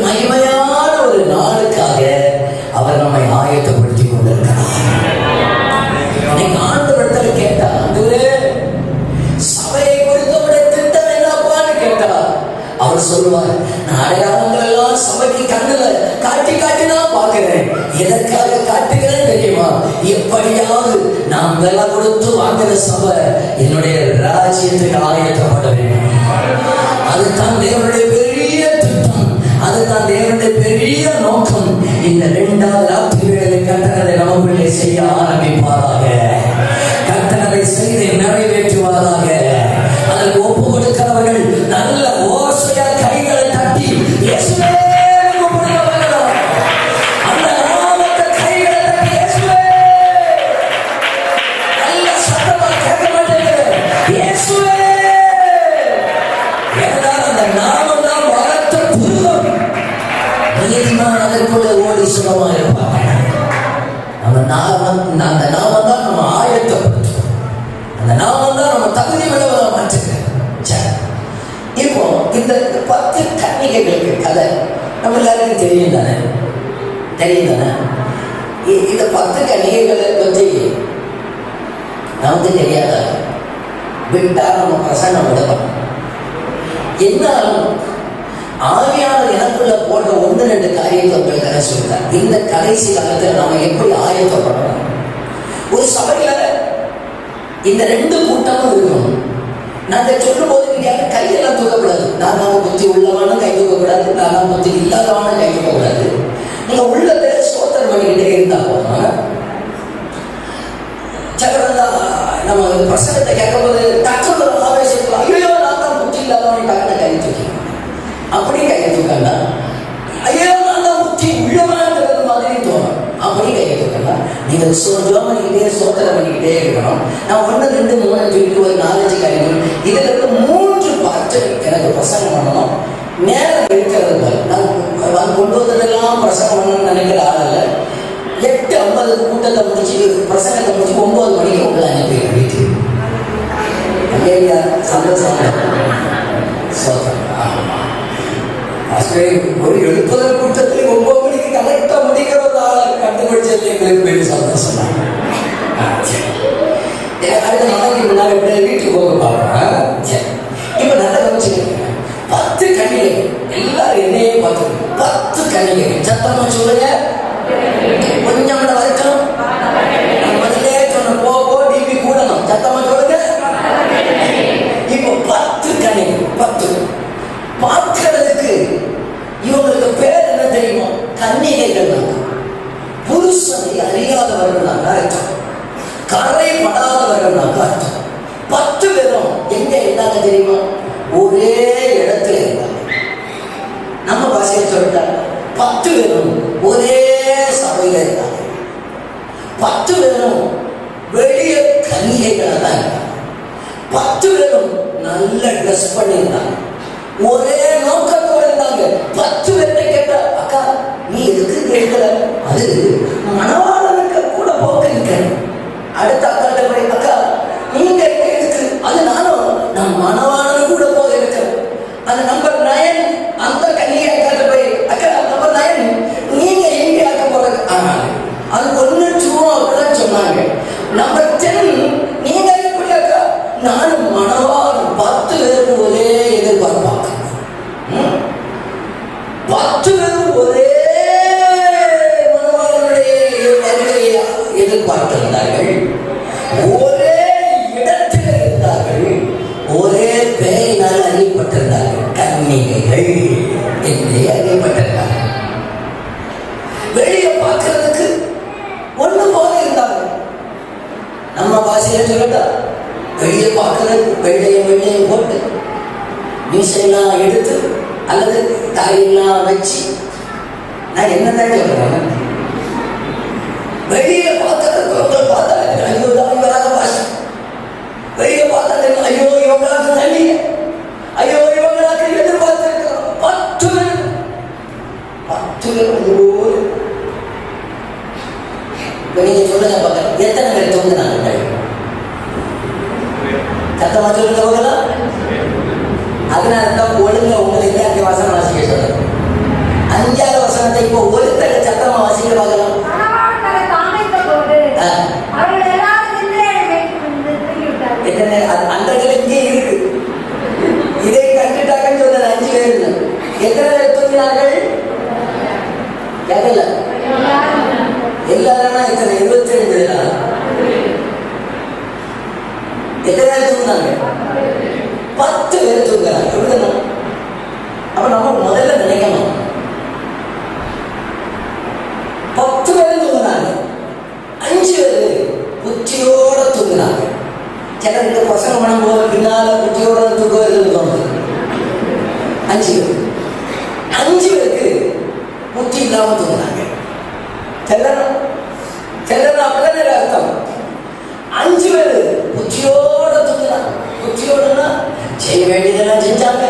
மகிமையான ஒரு நாளுக்காக அவர் நம்மை ஆயத்தப்படுத்தி கொண்டிருக்கிறார். ஆண்டவரிடத்துல கேட்டா சபையை குறித்த திட்டம் என்னப்பான்னு கேட்டா அவர் சொல்லுவார், நான் அடையாளங்கள் எல்லாம் சபைக்கு கண்ணுல காட்டினா பார்க்கிறேன். எதற்காக காட்டுகிறேன் தெரியுமா? எப்படியாவது நாம் விலை கொடுத்து வாங்குற சபை என்னுடைய ராஜ்யத்துக்கு ஆயத்தப்பட வேண்டும். அதுதான் தேவனுடைய பெரிய திட்டம், அதுதான் தேவனுடைய பெரிய நோக்கம். இந்த 2வது ராத்திரிகளை கட்டளை நமக்குள்ளே செய்ய ஆரம்பிப்பாராக. கட்டளை செய்து நிறைவேற்றுவாராக. அதற்கு ஒப்பு கொடுக்கிறவர்கள் நல்ல ஓசையா கைகளை தட்டி இயேசுவே அந்த நாமத்தை கைகளை தட்டி இயேசுவே நல்ல சத்தமா கேட்க மாட்டேங்குது. இயேசுவே ஏனால் அந்த நாமம் தான் வளர்த்த புருவம். நீதிமான் அதற்குள்ள ஓடி சுகமா இருப்பாங்க. அந்த நாமம் தான் நம்ம ஆயத்தப்படுத்தும். அந்த நாமம் தான் நம்ம தகுதி விடவதை மாற்றுங்க. இப்போ இந்த 10 கன்னிகைகளுக்கு கதை நம்ம எல்லாருக்கும் தெரியும் தானே? இந்த 10 கன்னிகைகளை பற்றி நமக்கு தெரியாத விட்டா நம்ம பிரசங்கம் விடலாம். என்னாலும் ஆவியானவர் எனக்குள்ள போட்ட 1-2 காரியத்தை உங்களுக்கு சொல்றார். இந்த கடைசி காலத்தில் நாம எப்படி ஆயத்தப்படணும்? ஒரு சபையில இந்த 2 கூட்டமும் இருக்கும். நான் சொல்லும் போது நீங்க கையெல்லாம் தூக்கக்கூடாது. நான் புத்தி உள்ளவான கை தூக்கக்கூடாது, நான் புத்தி இல்லாதவான கை தூக்கக்கூடாது. நீங்க உள்ளத்துல ஸ்தோத்திரம் பண்ணிக்கிட்டே இருந்தா போதும். சிலர் நம்ம பிரசங்கத்தை கேட்கும் போது டக்குனு ஆவேசம், ஐயோ நான் தான் புத்தி இல்லாதவன் டக்குனு கை தூக்கி அப்படி கையை தூக்கண்டா. ஐயோ நான் தான் புத்தி உள்ளவான்றது மாதிரி தோணும். அப்படி கையை தூக்கண்டா. நீங்க ஜோம் பண்ணிக்கிட்டே ஸ்தோத்திரம் பண்ணிக்கிட்டே இருக்கணும். நான் 1 2 3 சொல்லிட்டு ஒரு 4-5 காரியங்கள் இதுல இருக்க 3 பார்த்து எனக்கு பிரசங்கம் பண்ணணும். நேரம் இருக்கிறது போல நான் கொண்டு வந்ததெல்லாம் பிரசங்கம் பண்ணணும்னு நினைக்கிற ஆள் இல்லை. 8:50 கூட்டத்தை முடிச்சு பிரசங்கத்தை முடிச்சு 9 மணிக்கு உங்களை அனுப்பிடுறேன் வீட்டுக்கு. ஐயா சந்தோஷம். ஒரு 70 கூட்டத்தில் 9 மணிக்கு கரெக்டா முடிக்கிற ஒரு ஆளை கண்டுபிடிச்சது எங்களுக்கு பெரிய சந்தோஷம் தான். அடுத்த நாளைக்கு முன்னாடி வீட்டுக்கு போக பார்ப்பேன். சரி, இப்ப நல்ல கவனிச்சுக்கிறேன். 10 கன்னிகைகள் எல்லாரும் என்னையே பார்த்து 10 கன்னிகைகள் சத்தமா சொல்லுங்க. கொஞ்சம் கூட வரைக்கும் முதலே சொன்ன போ டிபி கூடணும். சத்தமா சொல்லுங்க. இப்போ 10 கன்னிகைகள் 10 பார்க்கிறதுக்கு இவங்களுக்கு பேர் என்ன தெரியுமா? கன்னிகைகள். புருஷனை அறியாதவர்கள் அர்த்தம், கரைப்படாதவர்கள் அர்த்தம். 10 பேரும் தெரியுமா? ஒரே இடத்துல இருந்தாங்க. நம்ம பாஷையில் சொல்லிட்டாங்க 10 பேரும் ஒரே சபையில இருந்தாங்க. 10 பேரும் வெளிய கன்னிகைகளை தான் இருந்தாங்க. 10 பேரும் நல்ல ட்ரெஸ் பண்ணியிருந்தாங்க. ஒரே நோக்கத்தோடு இருந்தாங்க. 10 பேர்கிட்ட கேட்டா, அக்கா நீ எதுக்கு கேட்கல? அது மணவாளனுக்கு கூட போக்க இருக்கேன். அடுத்த அக்காட்ட போய், அக்கா நீங்க எதுக்கு? அது நான் மணவாளனு கூட போக இருக்கேன். அது நம்பர் 9 அந்த கன்னிகை அக்காட்ட போய், அக்கா நம்பர் 9 நீங்க எங்க ஆக்க போறது? அது 1 2 அப்படிதான் சொன்னாங்க. நம்பர் 10 நீங்க எப்படி அக்கா? நானும் மணவாளன் 10 பேருக்கு ஒரே எதிர்பார்ப்பாங்க. 10 பேரும் ஒரே மணவாளனுடைய வருகையை எதிர்பார்த்திருந்தார்கள். ஒரே இடத்தில் இருந்தார்கள். ஒரே பெயரினால் அறியப்பட்டிருந்தார்கள். கன்னிகைகள் என்று அறியப்பட்டிருந்தார்கள். வெளியே பார்க்கிறதுக்கு ஒண்ணு போல இருந்தாங்க. நம்ம பாஷையில சொல்லட்டா, வெளியே பார்க்கிறதுக்கு வெள்ளையும் போட்டு மீசையெல்லாம் எடுத்து அல்லது தாயெல்லாம் வச்சு, நான் என்னதான் சொல்றேன், வெளியே பார்க்கறதுக்கு பார்த்தா ஐயோ தான் வராத பாஷை. வெளியே பார்த்தா ஐயோ இவங்களாக்கு நன்றி, ஐயோ இவங்களாக்கு எதிர்பார்த்திருக்கிறோம். 10 பேர் நீங்க சொல்லுங்க பார்க்க, எத்தனை பேர் தூங்குனாங்க? சத்தமா சொல்லுங்க போகலாம். அதனால்தான் ஒழுங்க உங்களுக்கு அங்கே வசனம் வாசிக்க சொல்றது. 5வது வசனத்தை இப்போ ஒருத்தர சத்தமா வாசிக்க பார்க்கலாம். அன்றைகள் இங்கே இருக்கு. இதை கண்டுட்டாங்கன்னு சொன்னது 5 பேர். எத்தனை பேர் தூங்கினார்கள்? கேட்கல. எல்லாரும் எத்தனை? 22 பேரா? எத்தனை பேர் தூங்கினாங்க? 10 பேர் தூங்குறாங்க. எப்படிதான்? அப்ப நம்ம முதல்ல நினைக்கணும், 10 பேர் தூங்குறாங்க, 5 பேர் புத்தியோட தூங்குறாங்க. சில 2 பசங்க மனம் போது பின்னால புத்தியோட தூக்க வருதுன்னு தோணுது. 5 பேருக்கு புத்தி இல்லாம தூங்குறாங்க. செல்லணும் அப்படிதான் அர்த்தம். 5 பேர் புத்தியோட தூங்குறாங்க. புத்தியோடனா செய்ய வேண்டியதெல்லாம் செஞ்சாங்க,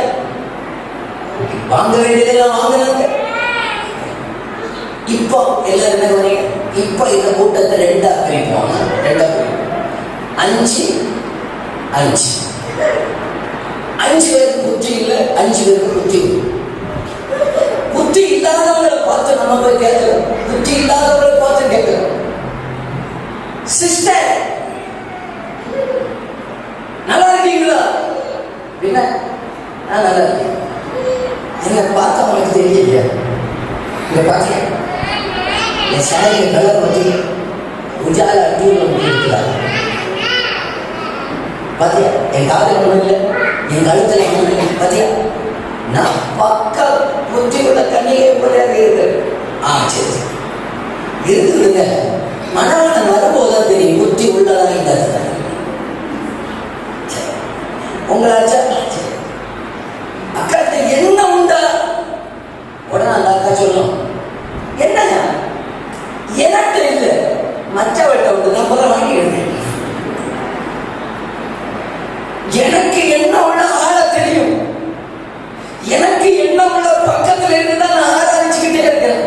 வாங்க வேண்டியதெல்லாம் வாங்கினாங்க. இப்போ எல்லாரும் என்ன பண்ணீங்க? இப்போ இந்த கூட்டத்தை 2ஆ பிரிப்போம். 5 பேருக்கு புத்தி இல்லை, 5 பேருக்கு புத்தி. புத்தி இல்லாதவங்களை பார்த்து நம்ம போய் கேட்கிறோம். புத்தி இல்லாதவங்களை பார்த்து கேட்கிறோம், சிஸ்டர் நல்லா இருக்கீங்களா? என்ன நான் நல்லா இருக்கேன். என்ன பார்த்தா உங்களுக்கு தெரியலையா? இங்க பாத்தீங்க என் சாரிய கலர் பத்தி உஜால டூல் இருக்கிறாங்க. பாத்தியா என் காதல் ஒண்ணு இல்லை, என் கழுத்துல ஒண்ணு இல்லை. பாத்தியா நான் பக்கா புத்தி உள்ள கண்ணிகை போல இருக்கு. சரி இருக்குதுங்க. மனவன் வரும்போதுதான் தெரியும் புத்தி உள்ளதா இல்லாத. உங்களாச்சா அக்கா என்ன உண்டா? உடனே அந்த அக்கா சொல்லும், என்னங்க எனக்கு இல்லை, மற்றவட்ட உண்டு, நான் போல வாங்கிடுவேன். எனக்கு என்ன உள்ள ஆள தெரியும். எனக்கு என்ன உள்ள பக்கத்துல இருந்துதான் நான் ஆராய்ச்சிக்கிட்டே இருக்கிறேன்.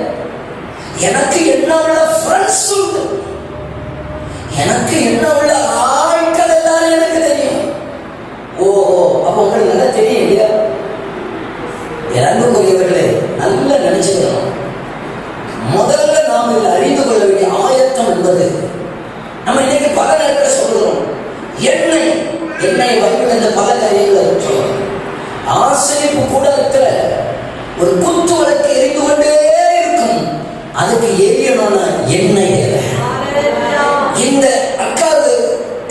எனக்கு என்ன உள்ள ஃப்ரெண்ட்ஸ் உண்டு. எனக்கு என்ன உள்ள ஆட்கள் எல்லாரும் எனக்கு தெரியும். அப்ப உங்களுக்கு நல்லா தெரியும் இல்லையா? இறங்குரியவர்களே நல்லா நினைச்சுக்கணும். முதல்ல நாம் இதில் அறிந்து கொள்ள வேண்டிய ஆயத்தம் என்பது, நம்ம இன்னைக்கு பல நேரத்தில் சொல்லுகிறோம், எண்ணெய் வைக்கும் என்ற பல காரியங்களை சொல்றோம். ஆசிரியப்பு கூட இருக்கிற ஒரு குத்து விளக்கு எரிந்து கொண்டே இருக்கும். அதுக்கு எரியணும்னா எண்ணெய் தேவை. இந்த அக்காவு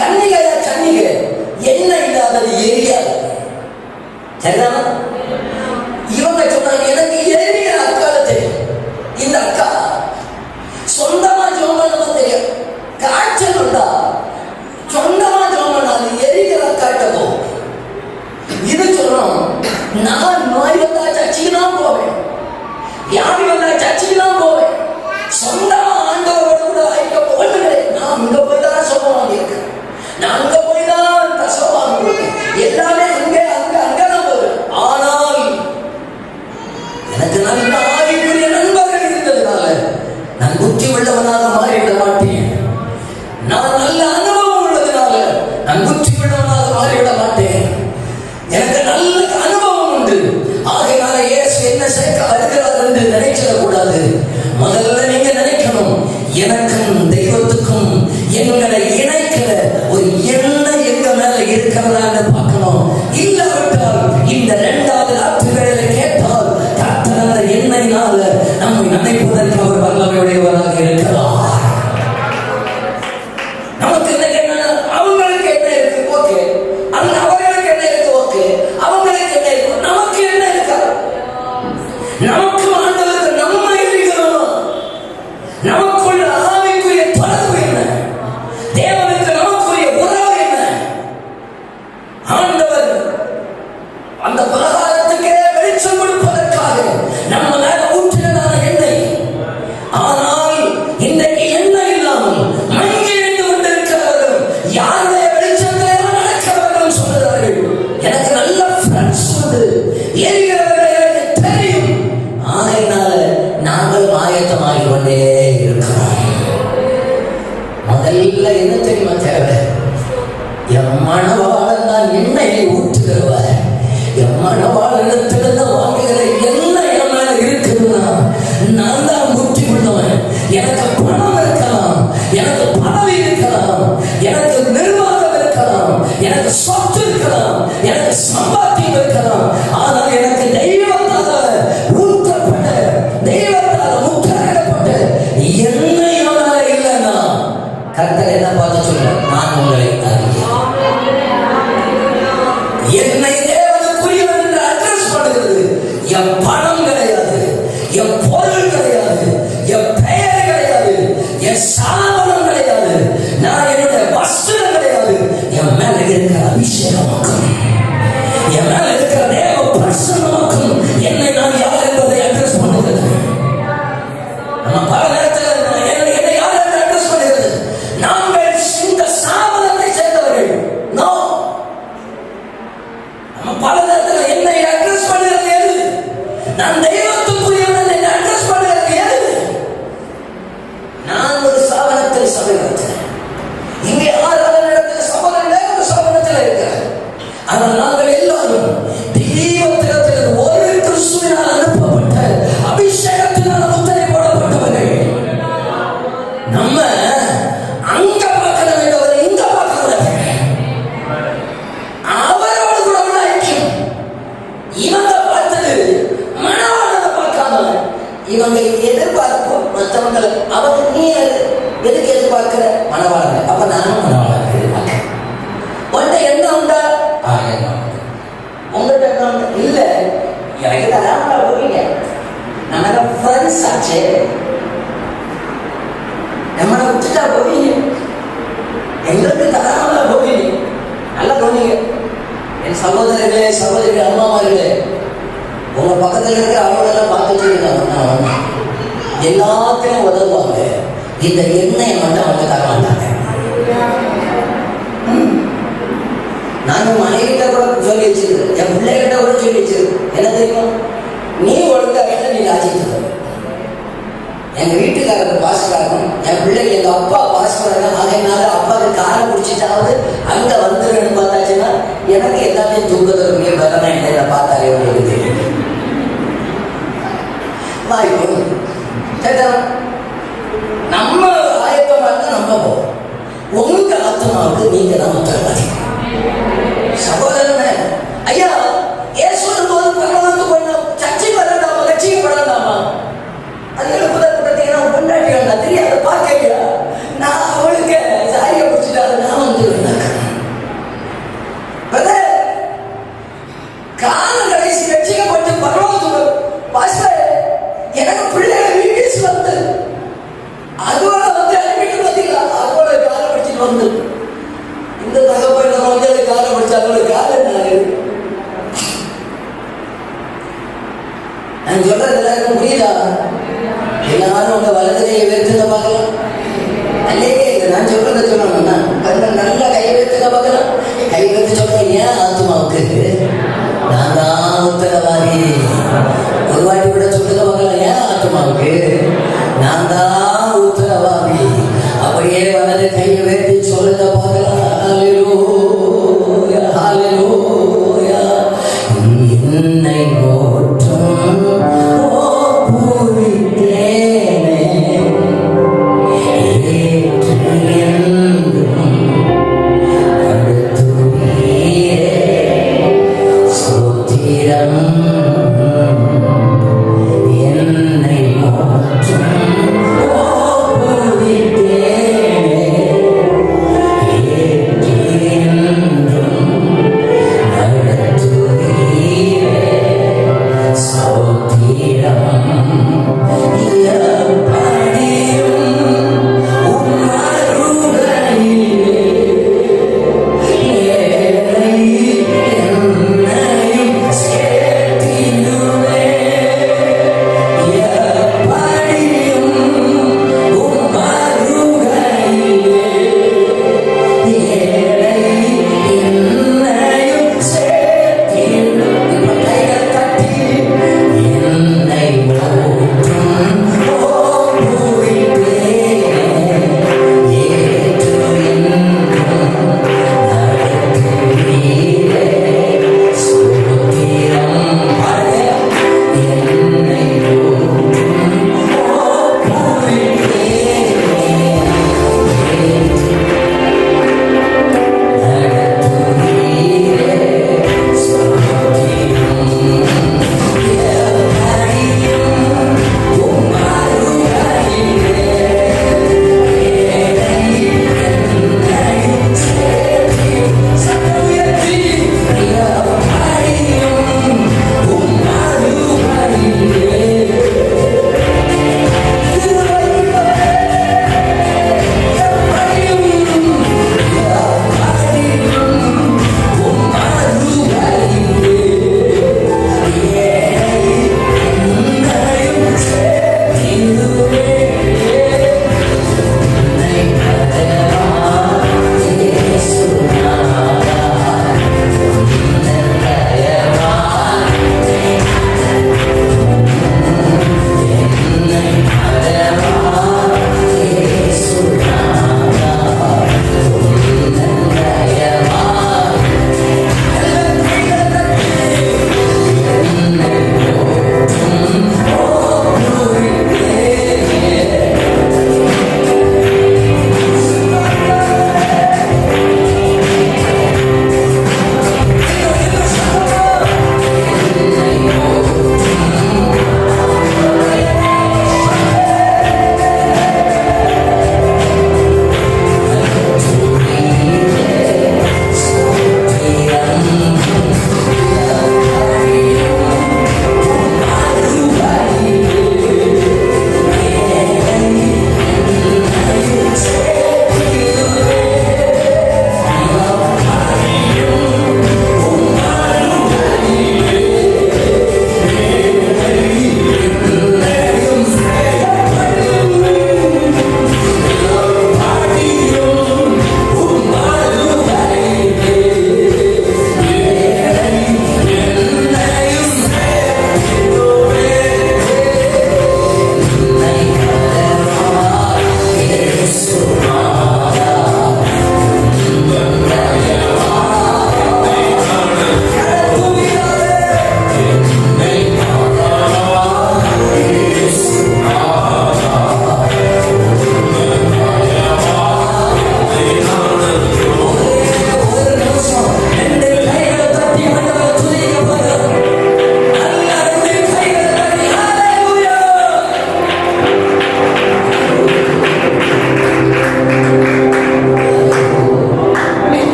கன்னிகை எண்ணெய் இல்லாதது எரியாது. சரிதானா? இவங்க சொன்னாங்க எனக்கு எரிய அக்கால தெரியும். இந்த அக்கா சொந்தமா ஜோமனும் தெரியும். காய்ச்சல் உண்டா சொந்தமா ஜோமன் அது எரிகிற அக்காட்ட போகும். நான் நோய் வந்தா சர்ச்சுக்கு தான் போவேன், வியாதி வந்தா சர்ச்சுக்கு தான் போவேன். சொந்தமா ஆண்டவரோட கூட ஐக்கிய போகல. நான் அங்க போய் தான் சொல்லுவாங்க இருக்கேன், நான் அங்க போய் தான் தசவாங்க எல்லாமே அங்கே அங்க அங்கதான் போவேன். ஆனால் எனக்கு நல்ல ஆவிக்குரிய நண்பர்கள் இருந்ததுனால நான் புத்தி உள்ளவனாக மாறிவிட மாட்டேன். நான் நல்ல அனுபவம் உள்ளதுனால நான் புத்தி உள்ளவனாக மாறிவிட மாட்டேன். எனக்கு நல்ல அனுபவம் உண்டு. ஆகையால இயேசு என்ன சேர்க்க வருகிறார் என்று நினைச்சிடக்கூடாது. முதல்ல நீங்க நினைக்கணும், எனக்கும் தெய்வத்துக்கும் எங்களை இணைக்கிற ஒரு எண்ணம் எங்க மேல இருக்கிறதான்னு பார்க்கணும். இல்லாவிட்டால் இந்த 2வது ராத்திரிகளை கேட்டால் கர்த்தர் அந்த எண்ணெயினால நம்மை நினைப்பதற்கு அவர் வல்லமையுடையவராக இருக்கிறார். நமக்கு என்ன, அவங்களுக்கு என்ன இருக்கு ஓகே, அந்த அவர்களுக்கு என்ன இருக்கு ஓகே, அவங்களுக்கு என்ன இருக்கு, நமக்கு என்ன இருக்கா? நமக்கு ஆண்டவருக்கு நம்ம இருக்கிறோம். நமக்குள்ள ஆவிக்குரிய தொடர்பு என்ன, தேவனுக்கு நமக்குரிய உறவு என்ன? ஆண்டவர் அந்த பிரகாரத்துக்கே வெளிச்சம் கொடுப்பதற்காக நம்ம மேல ஊற்றினதான எண்ணெய். ஆனால் இன்றைக்கு எண்ணெய் இல்லாமல் மங்கிழிந்து கொண்டிருக்கிறவர்கள் யாருடைய வெளிச்சத்திலே நடக்கிறவர்கள் சொல்லுகிறார்கள், எனக்கு நல்ல ஃப்ரெண்ட்ஸ் வந்து எரிகிறவர்கள் எனக்கு தெரியும். ஆகையினால நாங்கள் ஆயத்தமாகிக் கொண்டே இருக்கிறோம். முதல்ல என்ன தெரியுமா தேவை? என் மணவாளன் தான் எண்ணெயை ஊற்றுகிறவர். என் மணவாளனிடத்திலிருந்து வாங்குகிற எண்ணெய் என் மேல இருக்குதுன்னா நான் தான் ஊற்றி கொண்டவன். எனக்கு பணம் இருக்கலாம், எனக்கு பதவி இருக்கலாம், எனக்கு நிர்வாகம் இருக்கலாம், எனக்கு சொத்து இருக்கலாம், எனக்கு சம்பாத்தியம் இருக்கலாம். ஆனால் எனக்கு தெய்வத்தால் ஊற்றப்பட்ட, தெய்வத்தால் முத்திரையிடப்பட்ட எண்ணெய் மேல இல்லைன்னா கர்த்தர் என்ன பார்த்து சொல்ல, நான் உங்களை அறிவேன். என்னை தேவனுக்குரியவன் என்று அட்ரஸ் பண்ணுகிறது. என் பணம் கிடையாது, என் பொருள் கிடையாது, என் பெயர் கிடையாது, என் சாபனம் கிடையாது, நான் என்னுடைய வஸ்திரம் கிடையாது. என் மேல இருக்கிற அபிஷேகமாக்கும், என் மேல இருக்கிற தேவ பிரசன்னமாக்கும் என்னை நான் யார் என்பதை அட்ரஸ் பண்ணுகிறது. நம்ம பல நேரத்தில் என்னை யார் என்று அட்ரஸ் பண்ணுகிறது. நாங்கள் இந்த சாபனத்தை சேர்ந்தவர்கள். நோ, நம்ம பல நேரத்தில் என்னை அட்ரஸ் பண்ணுகிறது எது? நான் தெய்வத்துக்குரியவன் என்னை அட்ரஸ் பண்ணுகிறது எது? நான் ஒரு சாபனத்தில் சபை நடத்தினேன். இங்கே 6 இடத்தில் சபையில் ஒரு சாபனத்தில் இருக்கிறேன். ஆனால் நாங்கள் எல்லாரும் தெய்வத்திடத்தில் ஒரு கிறிஸ்துவினால் அனுப்பப்பட்ட அபிஷேகத்தினால் முத்திரை போடப்பட்டவர்கள். நம்ம அங்க பார்க்க வேண்டியவர் இங்க பார்க்க கூடாது. அவரோடு கூட உள்ள ஐக்கியம். இவங்க பார்த்தது மனவாளனை பார்க்காம இவங்க எதிர்பார்ப்போம் மற்றவங்களை. அவங்க நீ எதுக்கு எதிர்பார்க்கிற? மனவாளனை. அப்ப நானும் மனவாளனை எதிர்பார்க்கிறேன். உன்கிட்ட என்ன உண்டா? என்ன உங்கள்கிட்ட என்ன உண்டா? இல்ல, எனக்கு தராமலா போவீங்க. நம்ம ஃப்ரெண்ட்ஸ் ஆச்சு, நம்மளை விட்டுட்டா போவீங்க, எங்களுக்கு தராமலா போவீங்க. நல்லா கவனிங்க என் சகோதரர்களே, சகோதரிகளே, அம்மாமார்களே, உங்க பக்கத்தில் இருக்கிற அவங்களெல்லாம் பார்த்துட்டு எல்லாத்தையும் உதவுவாங்க. இந்த எண்ணெயை மட்டும் அவங்க தர மாட்டாங்க. நான் மனைவிட்ட கூட சொல்லி வச்சிருக்கேன், என் பிள்ளைகிட்ட கூட சொல்லி வச்சிருக்கேன். என்ன தெரியும்? நீ ஒழுங்காக நீ ராஜித்து. எங்க வீட்டுக்காரருக்கு பாஸ்கராகும், என் பிள்ளைக்கு எங்க அப்பா பாஸ்கராக. அதனால அப்பாவுக்கு காரை பிடிச்சிட்டாவது அங்க வந்துருன்னு பார்த்தாச்சுன்னா எனக்கு எல்லாமே தூக்கத்திற்கு வரணும். என்ன பார்த்தாலே உங்களுக்கு தெரியும். வாய்ப்பு நம்ம ஆயத்தமாக நம்ம போவோம். உங்க ஆத்மாவுக்கு நீங்க தான் உத்தரவாதி. சகோதரனே, ஐயா ஏசுவன் போது பரவாயில்ல போயிடலாம், சர்ச்சைக்கு வரண்டாமா, லட்சியப்படலாமா? அது எனக்கு பார்த்தீங்கன்னா கொண்டாடிகள் நான் தெரியாத பார்க்கலையா? நான் அவளுக்கு சாரியை பிடிச்சிட்டாரு. நான் வந்து காலம் கடைசி லட்சியப்பட்டு பரவாயில்ல பாஸ்டர், எனக்கு பிள்ளைகள் வீட்டு வந்து அதோட வந்து அனுப்பிட்டு பார்த்தீங்களா, அதோட காலம் பிடிச்சிட்டு வந்து இந்த தகவல் கையை உயர்த்துங்க பார்க்கலாம். அல்லையே நான் சொல்றத சொல்லணும்னா நல்லா கை உயர்த்துங்க பார்க்கலாம். கை உயர்த்து சொல்றேன். ஏன் ஆத்மாவுக்கு நான் தான் உத்தரவாதி. ஒரு வாட்டி கூட சொல்லுங்க பார்க்கலாம். ஏன் ஆத்மாவுக்கு நான் தான் உத்தரவாதி. அப்படியே வலது கையை உயர்த்தி சொல்லுங்க பார்க்கலாம். ஹல்லேலூயா, ஹல்லேலூயா. என்னை போற்றும்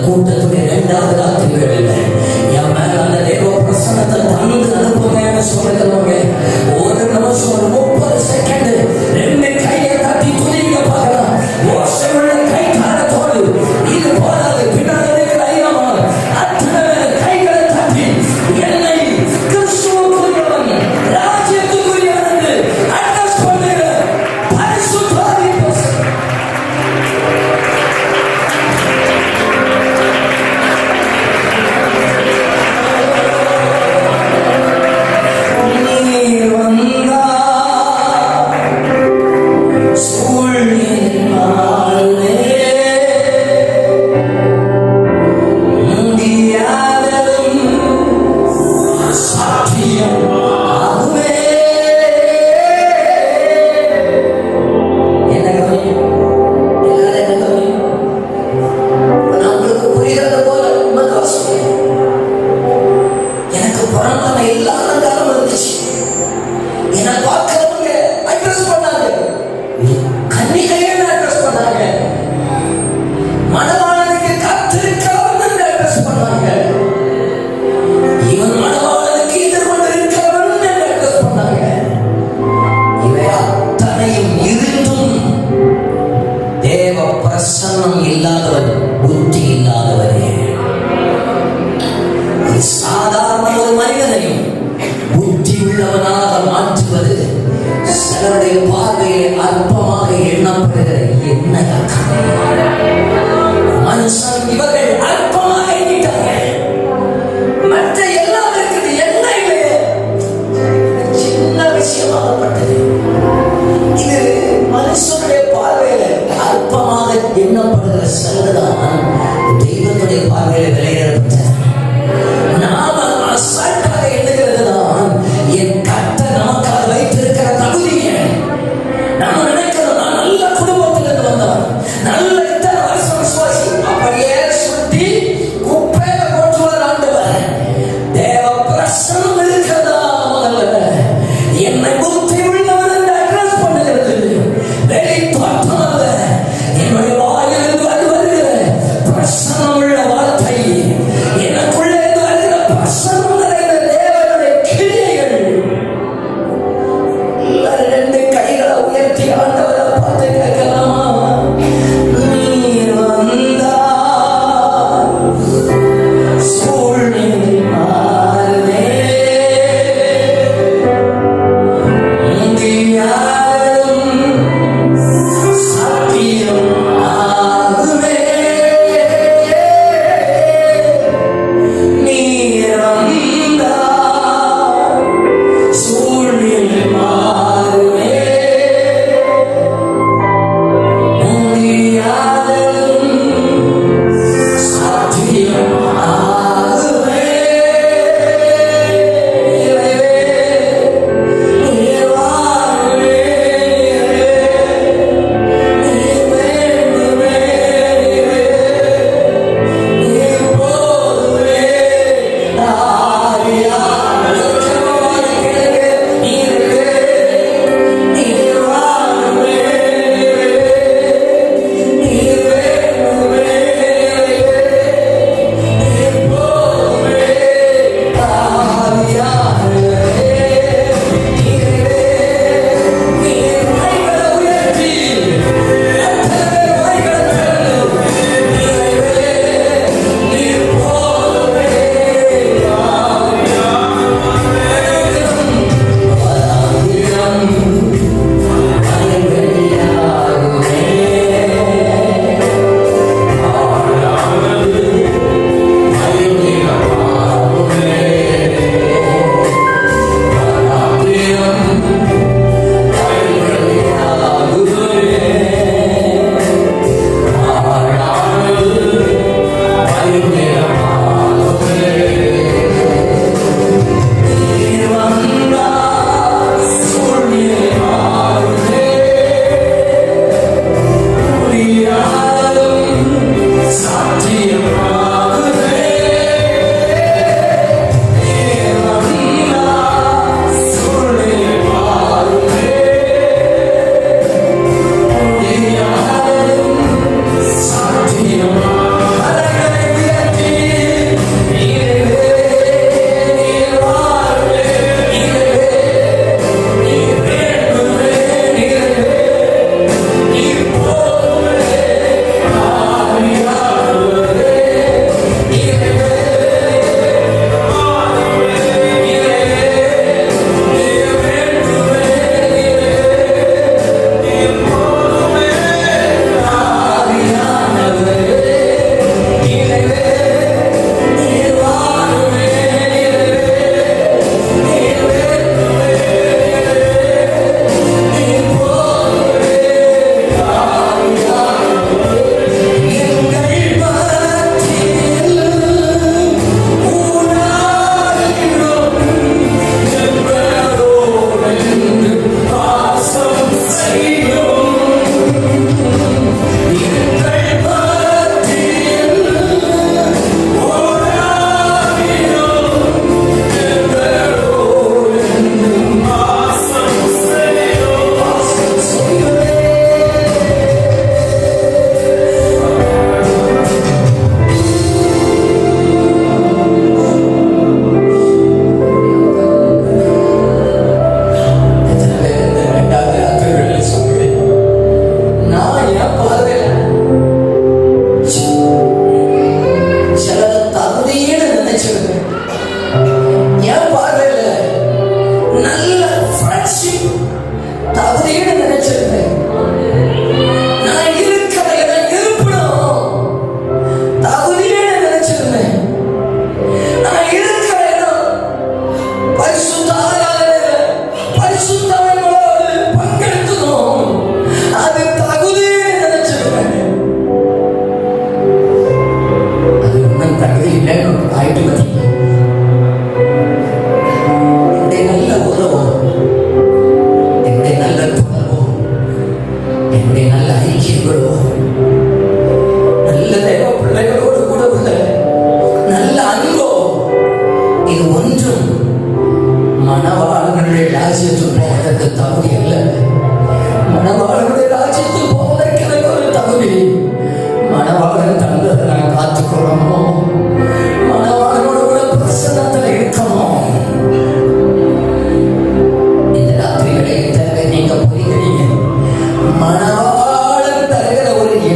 கூட்டத்துடைய இரண்டாவது ராத்திரி வேளையில என் மேல அந்த தேவ பிரசன்னத்தை தந்து தேவ பிரசன்னம் இல்லாதவன் புத்தி இல்லாதவனே. சாதாரண ஒரு மனிதனையும் புத்தி உள்ளவனாக மாற்றுவது சிலருடைய பார்வையில் அற்பமாக எண்ணப்படுகிற என்ன மனுஷன் இவர்கள் அற்பமாக எண்ணிட்டார்கள். மற்ற எல்லாருக்கும் என்ன சின்ன விஷயமாகப்பட்டது. இது மனுஷனுடைய பார்வையில அற்பமாக எண்ணப்படுகிற சிலர்தான் தெய்வத்துடைய பார்வையில விளையாடப்பட்ட நாம அசால்ட்டாக எண்ணுகிறது தான் என் கர்த்தர் நமக்காக வைத்திருக்கிற தகுதியை. நம்ம நினைக்கிறோம் நான் நல்ல குடும்பத்திலிருந்து வந்தவன், நல்ல இத்தனை வருஷம் விசுவாசி, அப்படியே சுட்டி குப்பையில போட்டுவார் ஆண்டவர். தேவ பிரசனம் இருக்கிறதா முதல்ல என்னை புத்தி உள்ளவன் என்று அட்ரஸ் பண்ணுகிறது. வெளி தோற்றம் அல்ல, என்னுடைய வாயிலிருந்து வருகிற பிரசனம் உள்ள வார்த்தை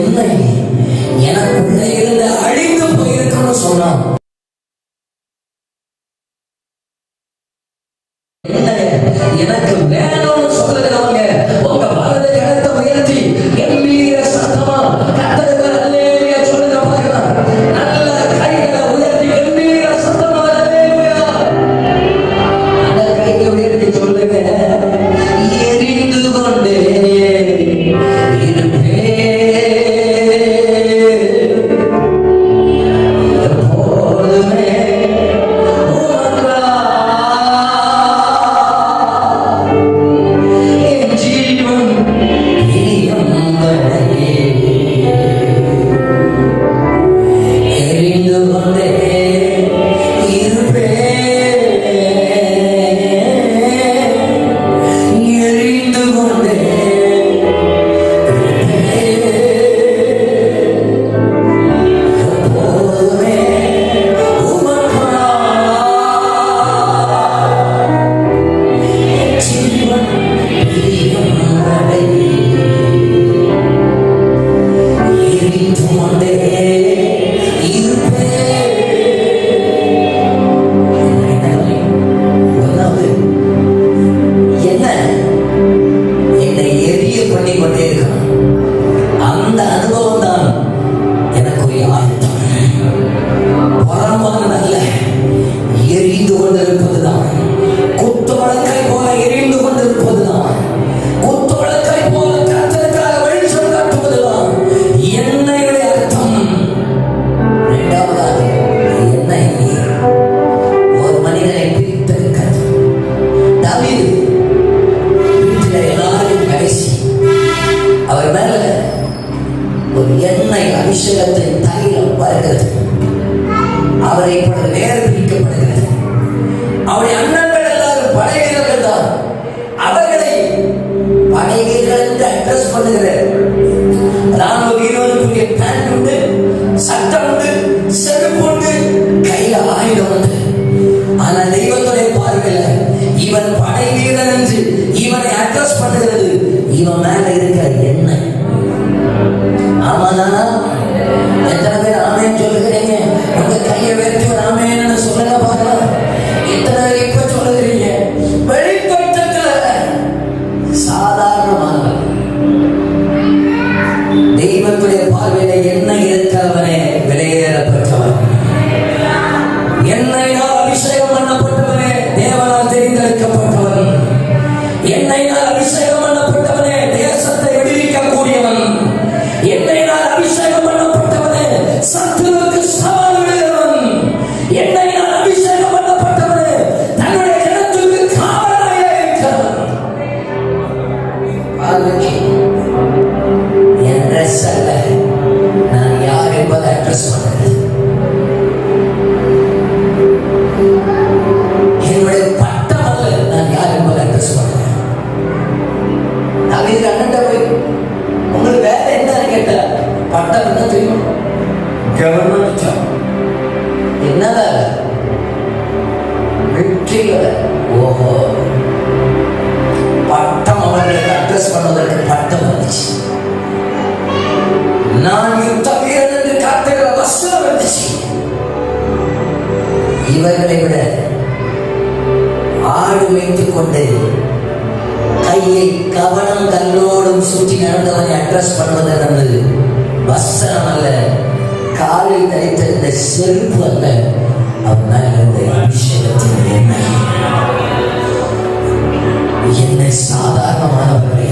எண்ணெய் எனக்குள்ளே இருந்து அழிந்து போயிருக்கணும்னு சொன்னான். எனக்கு வேணும்னு சொல்லுகிறவங்க உங்க வலது கரத்தை உயர்த்தி கம்பீர சத்தமா கர்த்தருக்கு அல்லேலூயா சொல்லுங்க பார்க்கலாம். நல்ல கைகளை உயர்த்தி கம்பீர சத்தமா அல்லேலூயா. அந்த கையை உயர்த்தி சொல்லுங்க. எரிந்து கொண்டே அபிஷேகத்தின் தைலம் வருகிறது. அவரை இப்பொழுது வேறு பிரிக்கப்படுகிறது. அவருடைய அண்ணன்கள் எல்லாரும் படை வீரர்கள் தான். அவர்களை படை வீரர்கள் என்று அட்ரஸ் பண்ணுகிறார். ராணுவ வீரர்களுடைய பேண்ட் உண்டு, சட்டம் உண்டு, செருப்பு உண்டு, கையில ஆயுதம் உண்டு. ஆனால் தெய்வத்துடைய பார்வையில் இவன் படை வீரன் என்று இவனை அட்ரஸ் பண்ணுகிறது. இவன் மேல இருக்கிற எண்ணெய். ஆமாதானா? எத்தனை பேர் ஆமேன்னு சொல்லுகிறீங்க? உங்க கையை உயர்த்தி ஒரு ஆமேன்னு சொல்லுங்க பார்க்கலாம். எத்தனை பேர் இப்ப சொல்லுகிறீங்க? வெளிப்பட்டத்துல சாதாரணமாக தெய்வத்துடைய பார்வையில எண்ணெய் இருக்கிறவனே விலையேறப்பட்டவன். எண்ணெயினால் அபிஷேகம் பண்ணப்பட்டவனே தேவனால் தெரிந்தெடுக்கப்பட்டவன். எண்ணெயினால் அபிஷேகம் பண்ணப்பட்டவனே தேசத்தை விடுவிக்கக்கூடியவன். எண்ணெயினால் அபிஷேகம் பண்ணப்பட்டவனே சத்துருவுக்கு சவால் விடுகிறவன். எண்ணெயினால் அபிஷேகம் பண்ணப்பட்டவனே தன்னுடைய ஜனத்துக்கு காவலாக இருக்கிறவன். என் ட்ரெஸ் அல்ல, நான் யார் என்பதை அட்ரஸ் பண்ணுறேன். என்னுடைய பட்டம் அல்ல, நான் யார் என்பதை அட்ரஸ் பண்ணுறேன். அவங்க அண்ணன் போய் உங்களுக்கு வேற என்ன கேட்ட பட்டம் என்ன தெரியும்? Government job. என்னதான் வெற்றி. ஓஹோ, பட்டம் அவர்களுக்கு அட்ரஸ் பண்ணுவதற்கு பட்டம் வந்துச்சு. நான் யுத்த வீரன் என்று காட்டுகிற வசனம் வந்துச்சு. இவர்களை விட ஆடு வைத்துக் கொண்டு கையை கவனம் கல்லோடும் சுற்றி நடந்தவனை அட்ரஸ் பண்ணுவது என்பது வசனம் அல்ல, காலில் தரித்திருந்த செருப்பு அல்ல, அவனால் இருந்த அபிஷேகத்தின் எண்ணெய். என்ன சாதாரணமானவர்களே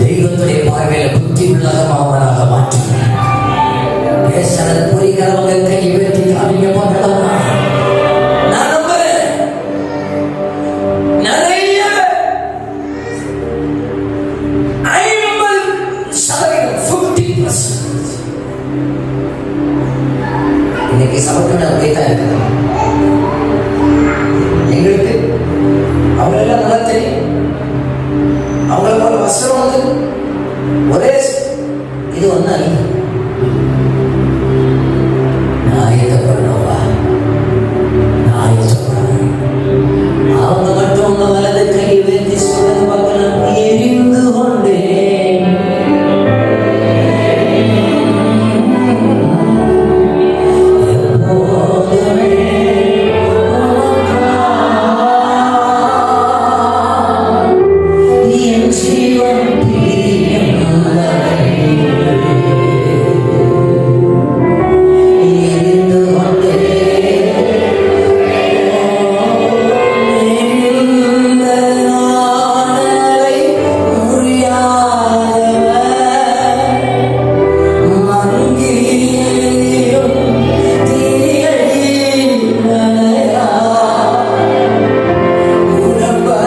தெய்வத்துடைய பார்வையில புத்தி உள்ளகமாவனாக மாற்றுகிறார். பேசனது புரிகிறவங்க கை உயர்த்தி காமிக்க பார்க்கலாம். நான் நம்புறேன் நிறைய 50% இன்னைக்கு சமர்ப்பண அப்படித்தான் இருக்கு. எங்களுக்கு அவங்களெல்லாம் நல்லா தெரியும். அவங்கள போல வஸ்திரம் வந்து ஒரே இது ஒன்னா ஆயத்தப்படணும்வா, ஆயத்தப்படணும். அவங்க மட்டும் உங்க வலது கை உயர்த்தி சொல்றது பார்க்கலாம். எரிந்து கொண்டே அங்கேயும் தீயை நனையா உடம்பை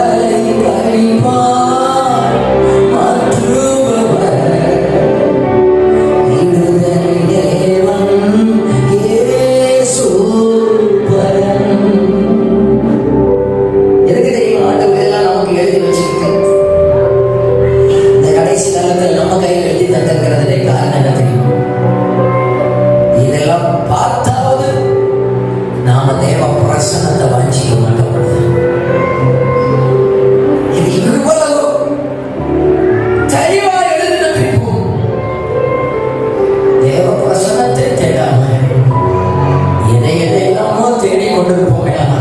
கழிப்பார் மாற்றுபவர் விடுதலை தேவன் இயேசுபரன். எதுக்கு தெரியுமா ஆண்டவர் எல்லாம் நமக்கு எழுதி வச்சிருக்கு? இந்த கடைசி காலத்தில் நம்ம கையில் எழுதி தந்திருக்கிறதுலே காரணம் என்ன தெரியும்? இதெல்லாம் பார்த்தாவது நாம தேவ பிரசன்னத்தை வாஞ்சிக்க மாட்டோம். இது இவ்வளவு தெளிவா எழுதின பின்பும் தேவ பிரசன்னத்தை தேடாம எதையெல்லாமோ தேடி கொண்டு போகலாம்.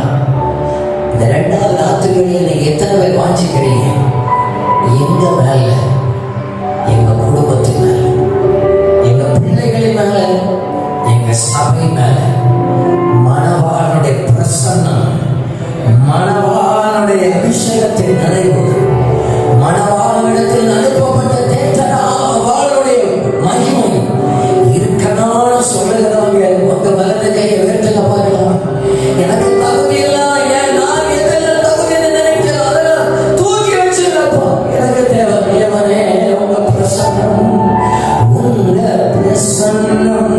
இந்த 2வது ராத்திரிகளில் நீங்க எத்தனை பேர் வாஞ்சிக்கிறீங்க? எங்க மேல, எங்க குடும்பத்தின் மேல, எங்க பிள்ளைகளின் மேல, எங்க சபை மேல மணவாளனுடைய பிரசன்னம், மணவாளனுடைய அபிஷேகத்தின் நிறைவு, மணவாளனிடத்தில் அனுப்பப்பட்ட தேவனுடைய மகிமை இருக்கணும்னு சொல்லுகிறாங்க. உங்க வலது கையை உயர்த்துங்க பார்க்கலாம். எனக்கு தகுதி எல்லாம் நான் எதெல்லாம் தகுதின்னு நினைக்கிறேன் அதெல்லாம் தூக்கி வச்சிருக்கப்பா. எனக்கு தேவை தேவனே உங்க பிரசன்னம், உங்க பிரசன்னம்